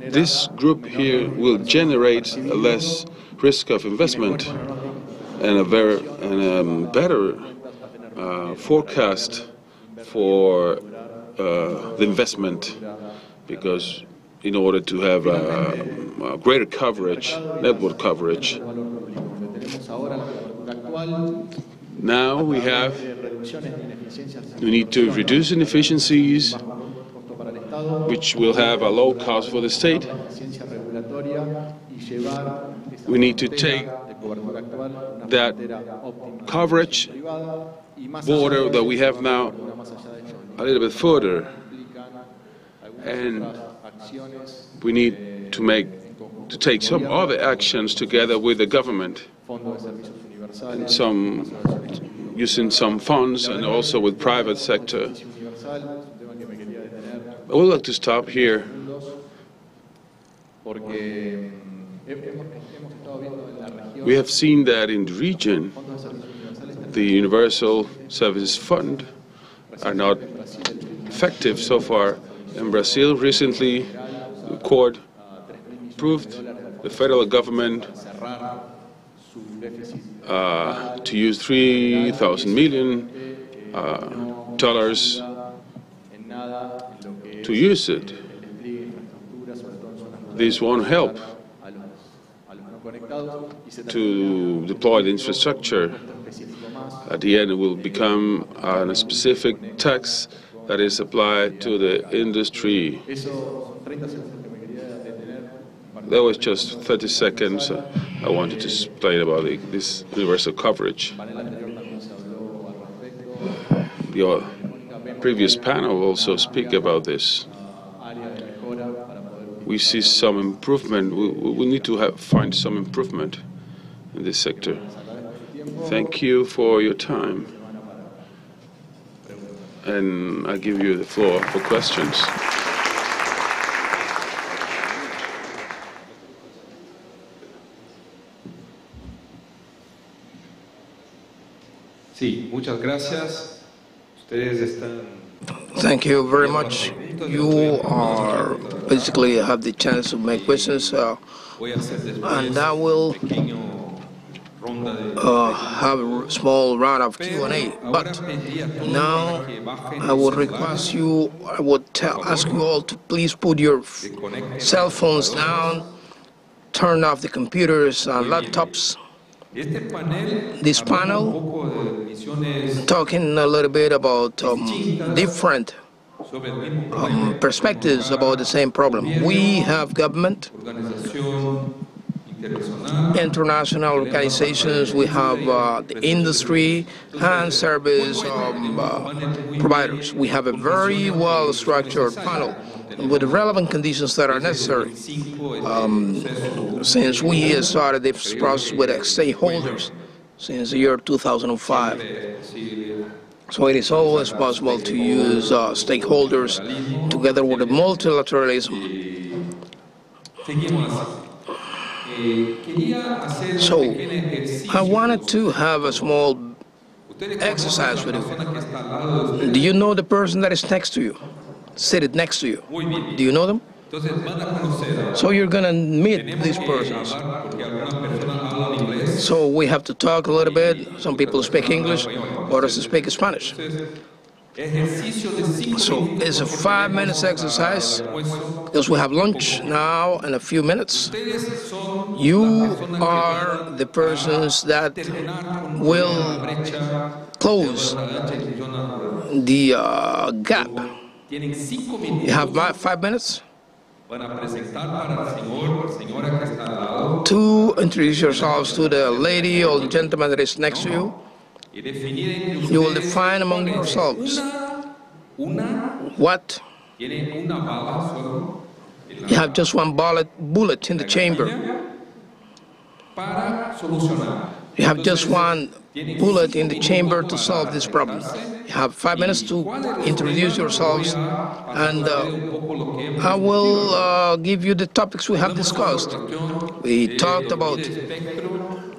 This group here will generate a less risk of investment and a better forecast for the investment, because in order to have a greater coverage, network coverage. Now we need to reduce inefficiencies, which will have a low cost for the state. We need to take that coverage border that we have now a little bit further, and we need to take some other actions together with the government, and using some funds and also with private sector. I would like to stop here. We have seen that in the region, the Universal Services Fund are not effective so far. In Brazil, recently, the court approved the federal government to use $3,000 million to use it. This won't help to deploy the infrastructure. At the end, it will become a specific tax that is applied to the industry. That was just 30 seconds I wanted to explain about this universal coverage. The previous panel also speak about this. We see some improvement. We need to find some improvement in this sector. Thank you for your time. And I give you the floor for questions. Sí, muchas gracias. Ustedes están. Thank you very much. You are basically have the chance to make questions, and I will have a small round of Q&A. But now I would request you, ask you all to please put your cell phones down, turn off the computers and laptops. This panel talking a little bit about different perspectives about the same problem. We have government, international organizations, we have the industry and service providers. We have a very well-structured panel with the relevant conditions that are necessary. Since we started this process with stakeholders since the year 2005. So it is always possible to use stakeholders together with the multilateralism. So I wanted to have a small exercise with you. Do you know the person that is next to you? Seated next to you. Do you know them? So you're going to meet these persons. So we have to talk a little bit. Some people speak English, others speak Spanish. So it's a 5-minute exercise because we have lunch now in a few minutes. You are the persons that will close the gap. You have 5 minutes to introduce yourselves to the lady or the gentleman that is next to you. You will define among yourselves what you have just one bullet in the chamber. You have just one bullet in the chamber to solve this problem. You have 5 minutes to introduce yourselves, and I will give you the topics we have discussed. We talked about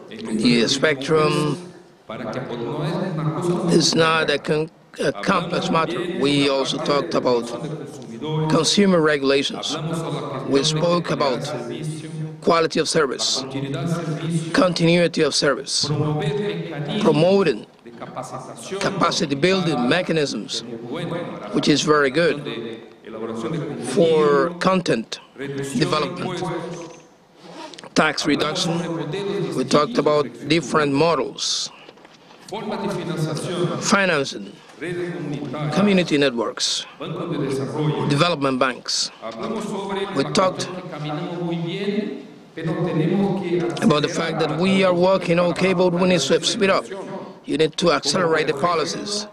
the spectrum. It's not a complex matter. We also talked about consumer regulations. We spoke about quality of service, continuity of service, promoting capacity building mechanisms, which is very good for content development, tax reduction. We talked about different models, financing, community networks, development banks. We talked about the fact that we are working okay, but we need to speed up. You need to accelerate the policies.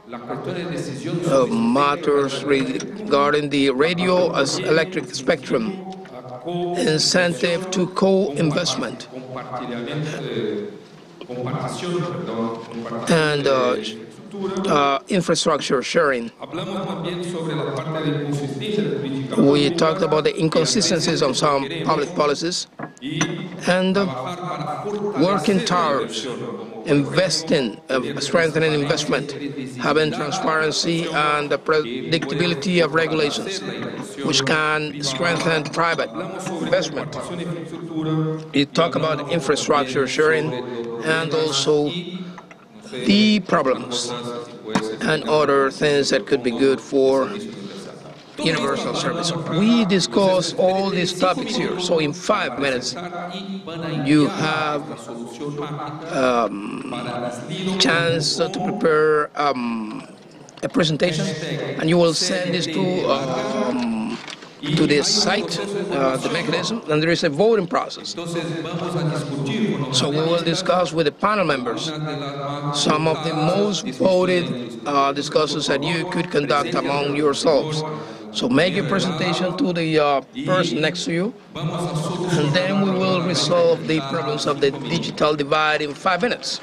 Matters regarding the radio as electric spectrum, incentive to co-investment, and infrastructure sharing. We talked about the inconsistencies of some public policies and working towards investing, strengthening investment, having transparency and the predictability of regulations, which can strengthen private investment. You talk about infrastructure sharing and also the problems and other things that could be good for universal service. We discuss all these topics here. So in 5 minutes, you have chance to prepare a presentation, and you will send this to the site, the mechanism, and there is a voting process. So we will discuss with the panel members some of the most voted discussions that you could conduct among yourselves. So make your presentation to the person next to you, and then we will resolve the problems of the digital divide in 5 minutes.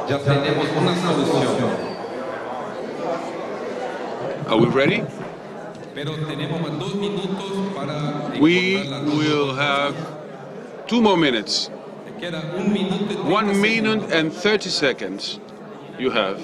Ya tenemos una solución. Are we ready? Pero tenemos 2 minutos para We encontrar la will solución. have 2 more minutes. Te queda 1 minuto y 30 1 minute segundos. and 30 seconds you have.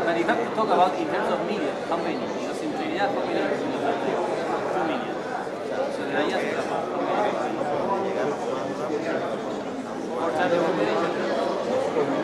But you have to talk about in terms of millions, how many? Because in Trinidad, how many are 2 million. So the idea is about how many. More time de population.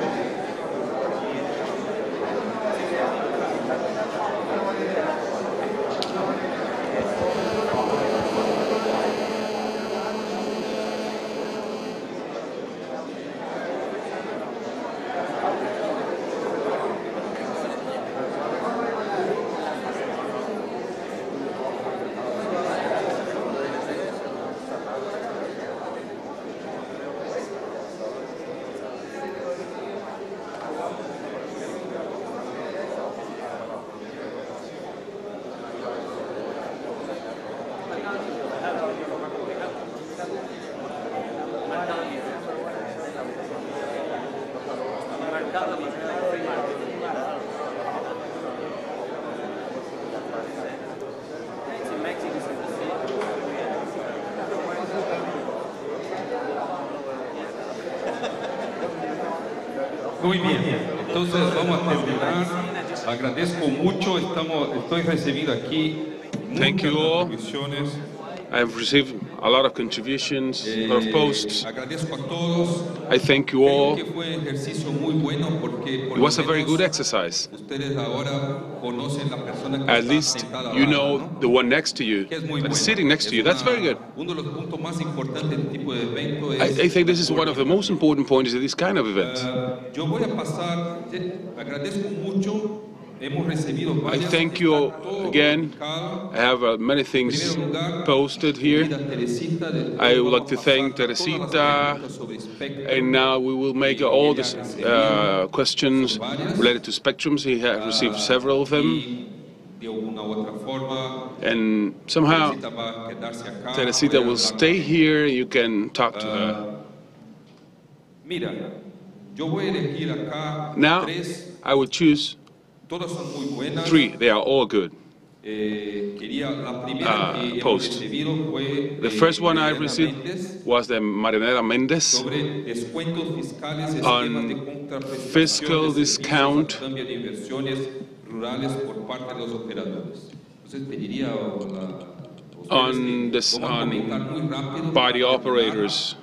Muy bien, entonces vamos a terminar. Agradezco mucho, estoy recibiendo aquí Thank you muchas all. contribuciones. I've received a lot of contributions, a lot of posts. Agradezco a todos. I thank you all. Creo que fue un ejercicio muy bueno porque por It was lo a very menos good exercise. ustedes ahora conocen la persona que At está least sentada you abajo, know ¿no? the one next to you, Que es muy that bueno. is sitting next to you. That's very good. Uno de los puntos más importantes de este tipo de evento es I think this is one of the most important points of this kind of events. Yo voy a pasar, agradezco mucho, hemos recibido I varias, thank you está todo again. publicado. I have many En things primer lugar, posted here. querida Teresita, después I would vamos like to a pasar thank todas las Teresita, preguntas sobre espectro. and now we will make all the questions Son varias. related to spectrums. He has received several of them, Y de una u otra forma, and somehow Teresita va a quedarse acá, Teresita voy a will hablar stay con ella. here. You can talk to her. Mira, yo voy a elegir acá Now, tres, I will choose todas son muy buenas. 3. They are all good. La primera que hemos Post. recibido fue The de first one I Mariana received Méndez was the Marinera Mendez sobre descuentos fiscales, on esquemas de contraprestación fiscal de servicios discount a cambio de inversiones rurales por parte de los operadores. Entonces pediría a ustedes on que this vamos a comentar muy rápido by the para terminar. operators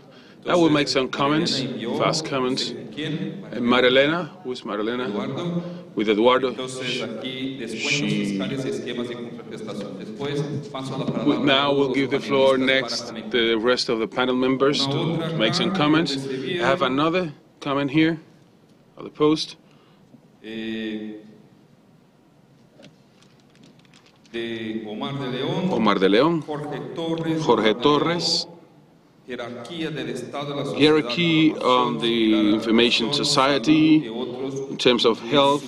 I will make some comments, fast comments. And Marilena, who is Marilena? With Eduardo. Now we'll give the floor next to the rest of the panel members to make some comments. I have another comment here on the post. Omar de León, Jorge Torres, hierarchy on the information society in terms of health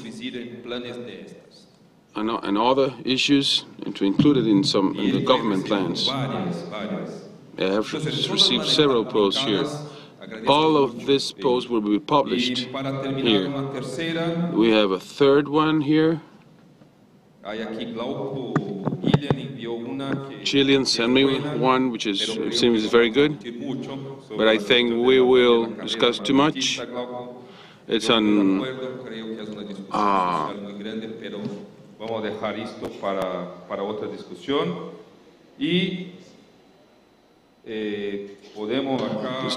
and other issues, and to include it in the government plans. I have received several posts here. All of these posts will be published here. We have a third one here. Chilean sent me one, which seems very good, but I think we will discuss too much. It's on. Vamos a dejar esto para otra discusión y podemos acá.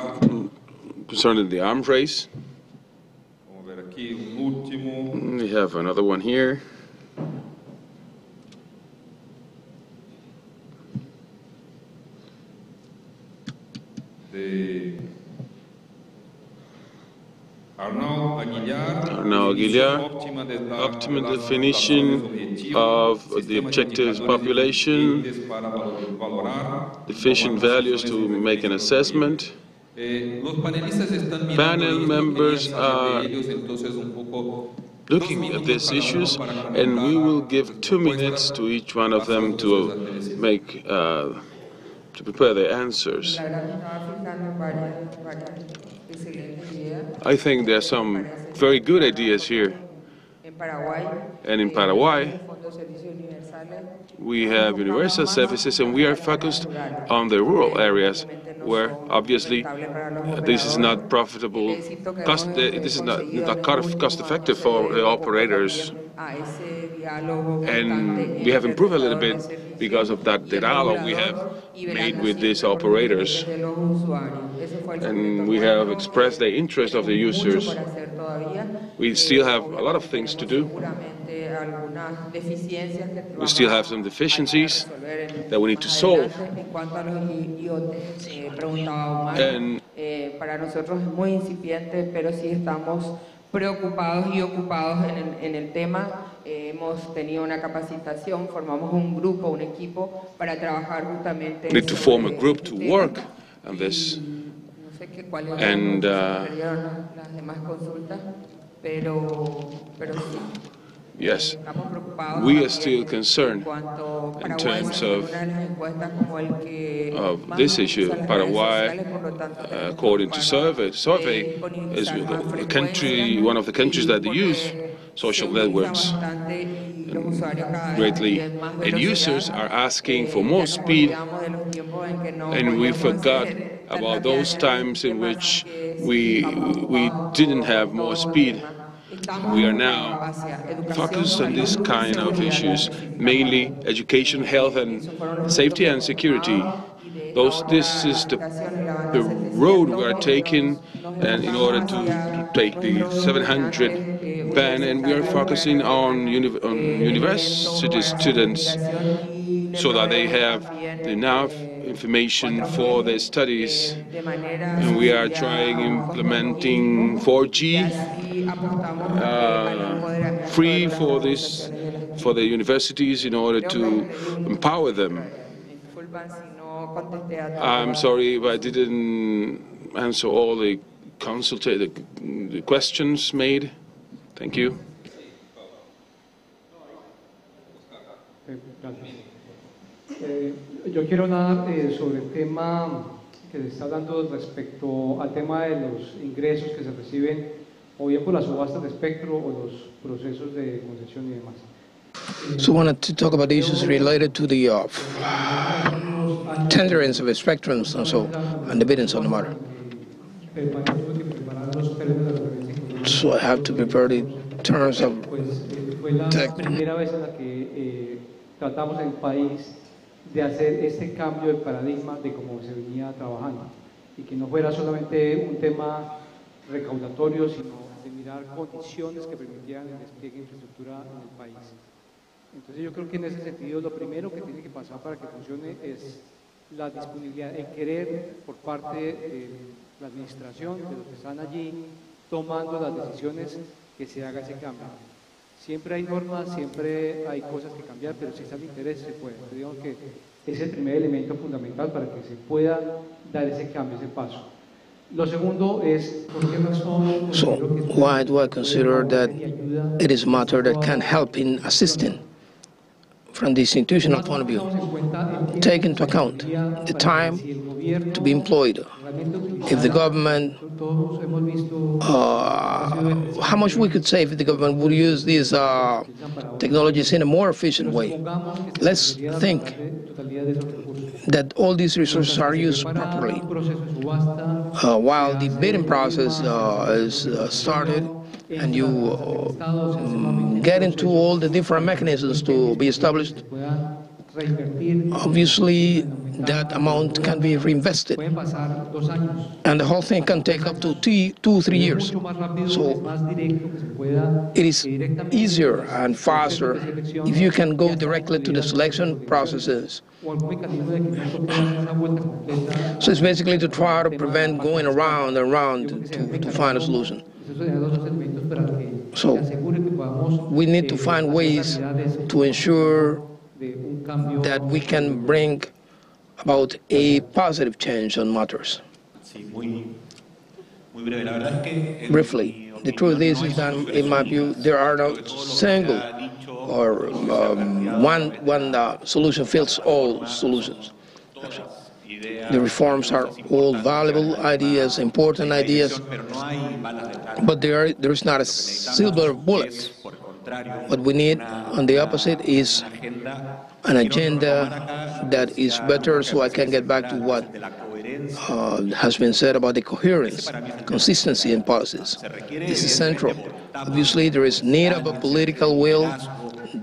Concerning the arms race. Vamos a ver aquí un último. We have another one here. Arnaud Aguilar, optimal definition of the objectives population, deficient values to make an assessment. Panel members are looking at these issues, and we will give 2 minutes to each one of them to make to prepare their answers. I think there are some very good ideas here. And in Paraguay, we have universal services, and we are focused on the rural areas where obviously this is not profitable, this is not cost-effective for the operators. And we have improved a little bit because of that dialogue we have made with these operators. And we have expressed the interest of the users. We still have a lot of things to do. We still have some deficiencies that we need to solve. And para nosotros es muy incipiente, pero sí estamos preocupados y ocupados en el tema. Hemos tenido una capacitación, formamos un grupo, un equipo para trabajar justamente. We need to form a group to work on this. And las demás consultas, pero sí. Yes, we are still concerned in terms of this issue. Paraguay, according to survey is one of the countries that use social networks greatly, and users are asking for more speed, and we forgot about those times in which we didn't have more speed. We are now focused on this kind of issues, mainly education, health, and safety and security. This is the road we are taking, and in order to take the 700 ban, and we are focusing on university students so that they have enough information for their studies. And we are trying implementing 4G free for the universities in order to empower them. I'm sorry if I didn't answer all the questions made. Thank you. Yo quiero hablar sobre el tema que se está hablando respecto al tema de los ingresos que se reciben o bien por las subastas de espectro o los procesos de concesión y demás. So I wanted to talk about issues related to the tenderings of the spectrums and the biddings on the matter. So I have to prepare the terms of la primera vez en la que tratamos en el país de hacer este cambio de paradigma de cómo se venía trabajando. y que no fuera solamente un tema recaudatorio, sino de mirar condiciones que permitieran el despliegue de infraestructura en el país. Entonces yo creo que en ese sentido lo primero que tiene que pasar para que funcione es la disponibilidad, el querer por parte de la administración, de los que están allí tomando las decisiones, que se haga ese cambio. Siempre hay normas, siempre hay cosas que cambiar, pero si está el interés se puede. Entonces, digamos que es el primer elemento fundamental para que se pueda dar ese cambio, ese paso. Lo segundo es, ¿por qué razón? So, why do I consider that it is a matter that can help in assisting from the institutional point of view? Take into account the time to be employed. If the government, how much we could save if the government would use these technologies in a more efficient way. Let's think that all these resources are used properly. While the bidding process is started, and you get into all the different mechanisms to be established, obviously that amount can be reinvested, and the whole thing can take up to 2-3 years. So it is easier and faster if you can go directly to the selection processes. So it's basically to try to prevent going around and around to find a solution. So we need to find ways to ensure that we can bring about a positive change on matters. Briefly, the truth is that, in my view, there are no single or one solution fits all solutions. The reforms are all valuable ideas, important ideas, but there is not a silver bullet. What we need, on the opposite, is an agenda that is better, so I can get back to what has been said about the coherence, consistency in policies. This is central. Obviously, there is need of a political will.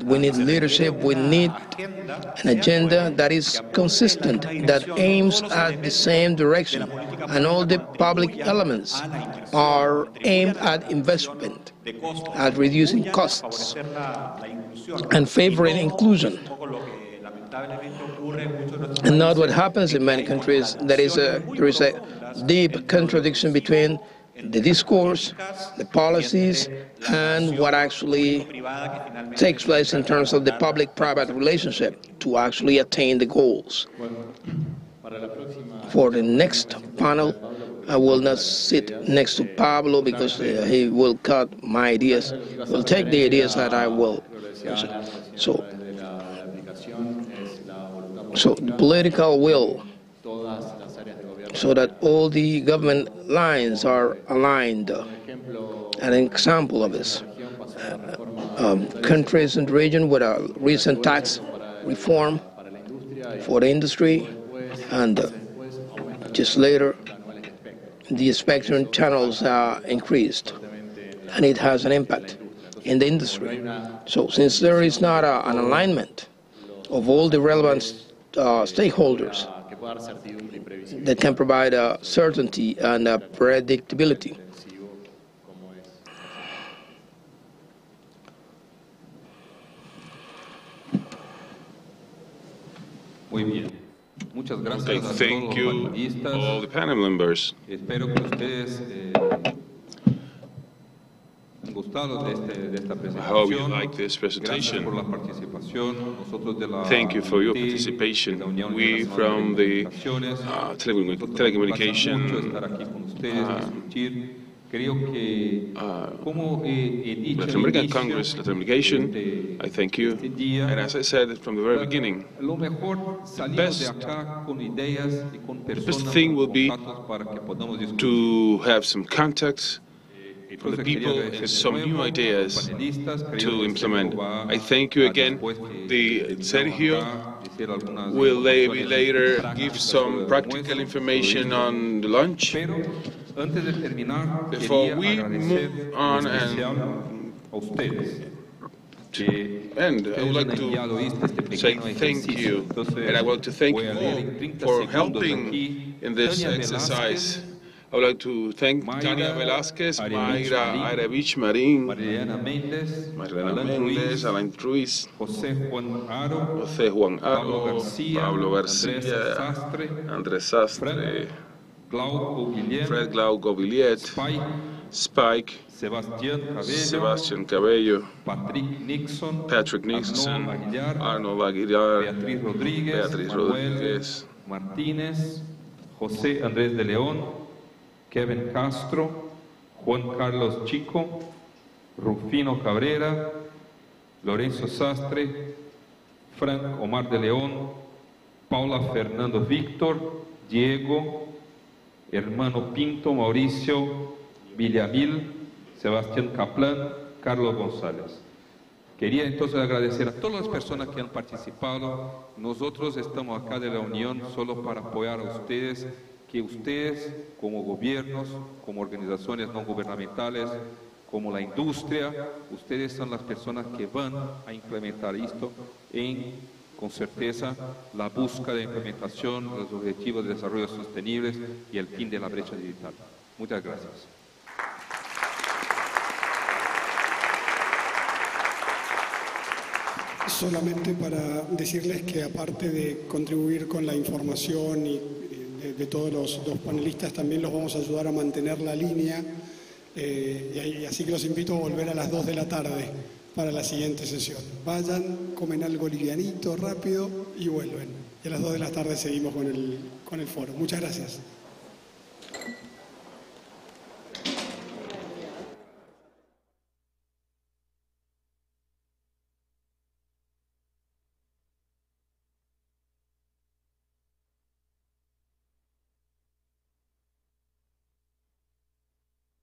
We need leadership. We need an agenda that is consistent, that aims at the same direction, and all the public elements are aimed at investment, at reducing costs, and favoring inclusion. And not what happens in many countries, there is a deep contradiction between the discourse, the policies, and what actually takes place in terms of the public-private relationship to actually attain the goals. For the next panel, I will not sit next to Pablo because he will cut my ideas. He'll take the ideas that I will. So the political will, so that all the government lines are aligned. An example of this, countries in the region with a recent tax reform for the industry, and just later the spectrum channels are increased, and it has an impact in the industry. So since there is not an alignment of all the relevant stakeholders that can provide certainty and predictability. Muy bien. Muchas gracias Okay, a todos thank los you, panelistas. all the panel members. Espero que ustedes han gustado de esta I hope you presentación. like this Gracias presentation. por la participación. Nosotros de la Thank you for your UNIT, de la participation. Unión We Internacional from de the Comunicaciones, telecommunication mucho estar aquí con ustedes, discutir. Creo que como he dicho Latin American al inicio Congress, Latin Communication, I thank you. And as I said from the very beginning, lo mejor salimos de acá con ideas y con the best personas, thing will con be contactos para que podamos discutir. to have some contacts for the Entonces, quería people agradecer and de some nuevo new a los ideas panelistas. Creo to que implement. Sergio va I thank you a, again. después que The Sergio decir algunas will demostraciones later prácticas give sobre some el practical almuerzo, information sobre esto. on the lunch. Pero antes de terminar, Before quería we agradecer move on en especial and a ustedes And I would like to say thank you, and I would like to thank you all for helping in this exercise. I would like to thank Tania Velázquez, Mayra Arevich Marín, Mariana Méndez, Alain Ruiz, José Juan Aro, José Juan Pablo Aro, García, Pablo Andrés García, Sastre, Andrés Sastre, Glauco Guillén, Fred Glauco Villiet, Spike, Sebastián Cabello, Patrick Nixon, Arnold Aguilar, Beatriz Rodríguez, Martínez, José Andrés de León, Kevin Castro, Juan Carlos Chico, Rufino Cabrera, Lorenzo Sastre, Frank Omar de León, Paula Fernando Víctor, Diego, Hermano Pinto, Mauricio Villamil, Sebastián Kaplan, Carlos González. Quería entonces agradecer a todas las personas que han participado. Nosotros estamos acá de la Unión solo para apoyar a ustedes, que ustedes como gobiernos, como organizaciones no gubernamentales, como la industria, ustedes son las personas que van a implementar esto con certeza, la búsqueda de implementación de los objetivos de desarrollo sostenibles y el fin de la brecha digital. Muchas gracias. Solamente para decirles que aparte de contribuir con la información y de todos los panelistas, también los vamos a ayudar a mantener la línea, y así que los invito a volver a las 2 de la tarde para la siguiente sesión. Vayan, comen algo livianito, rápido y vuelven. Y a las 2 de la tarde seguimos con el foro. Muchas gracias.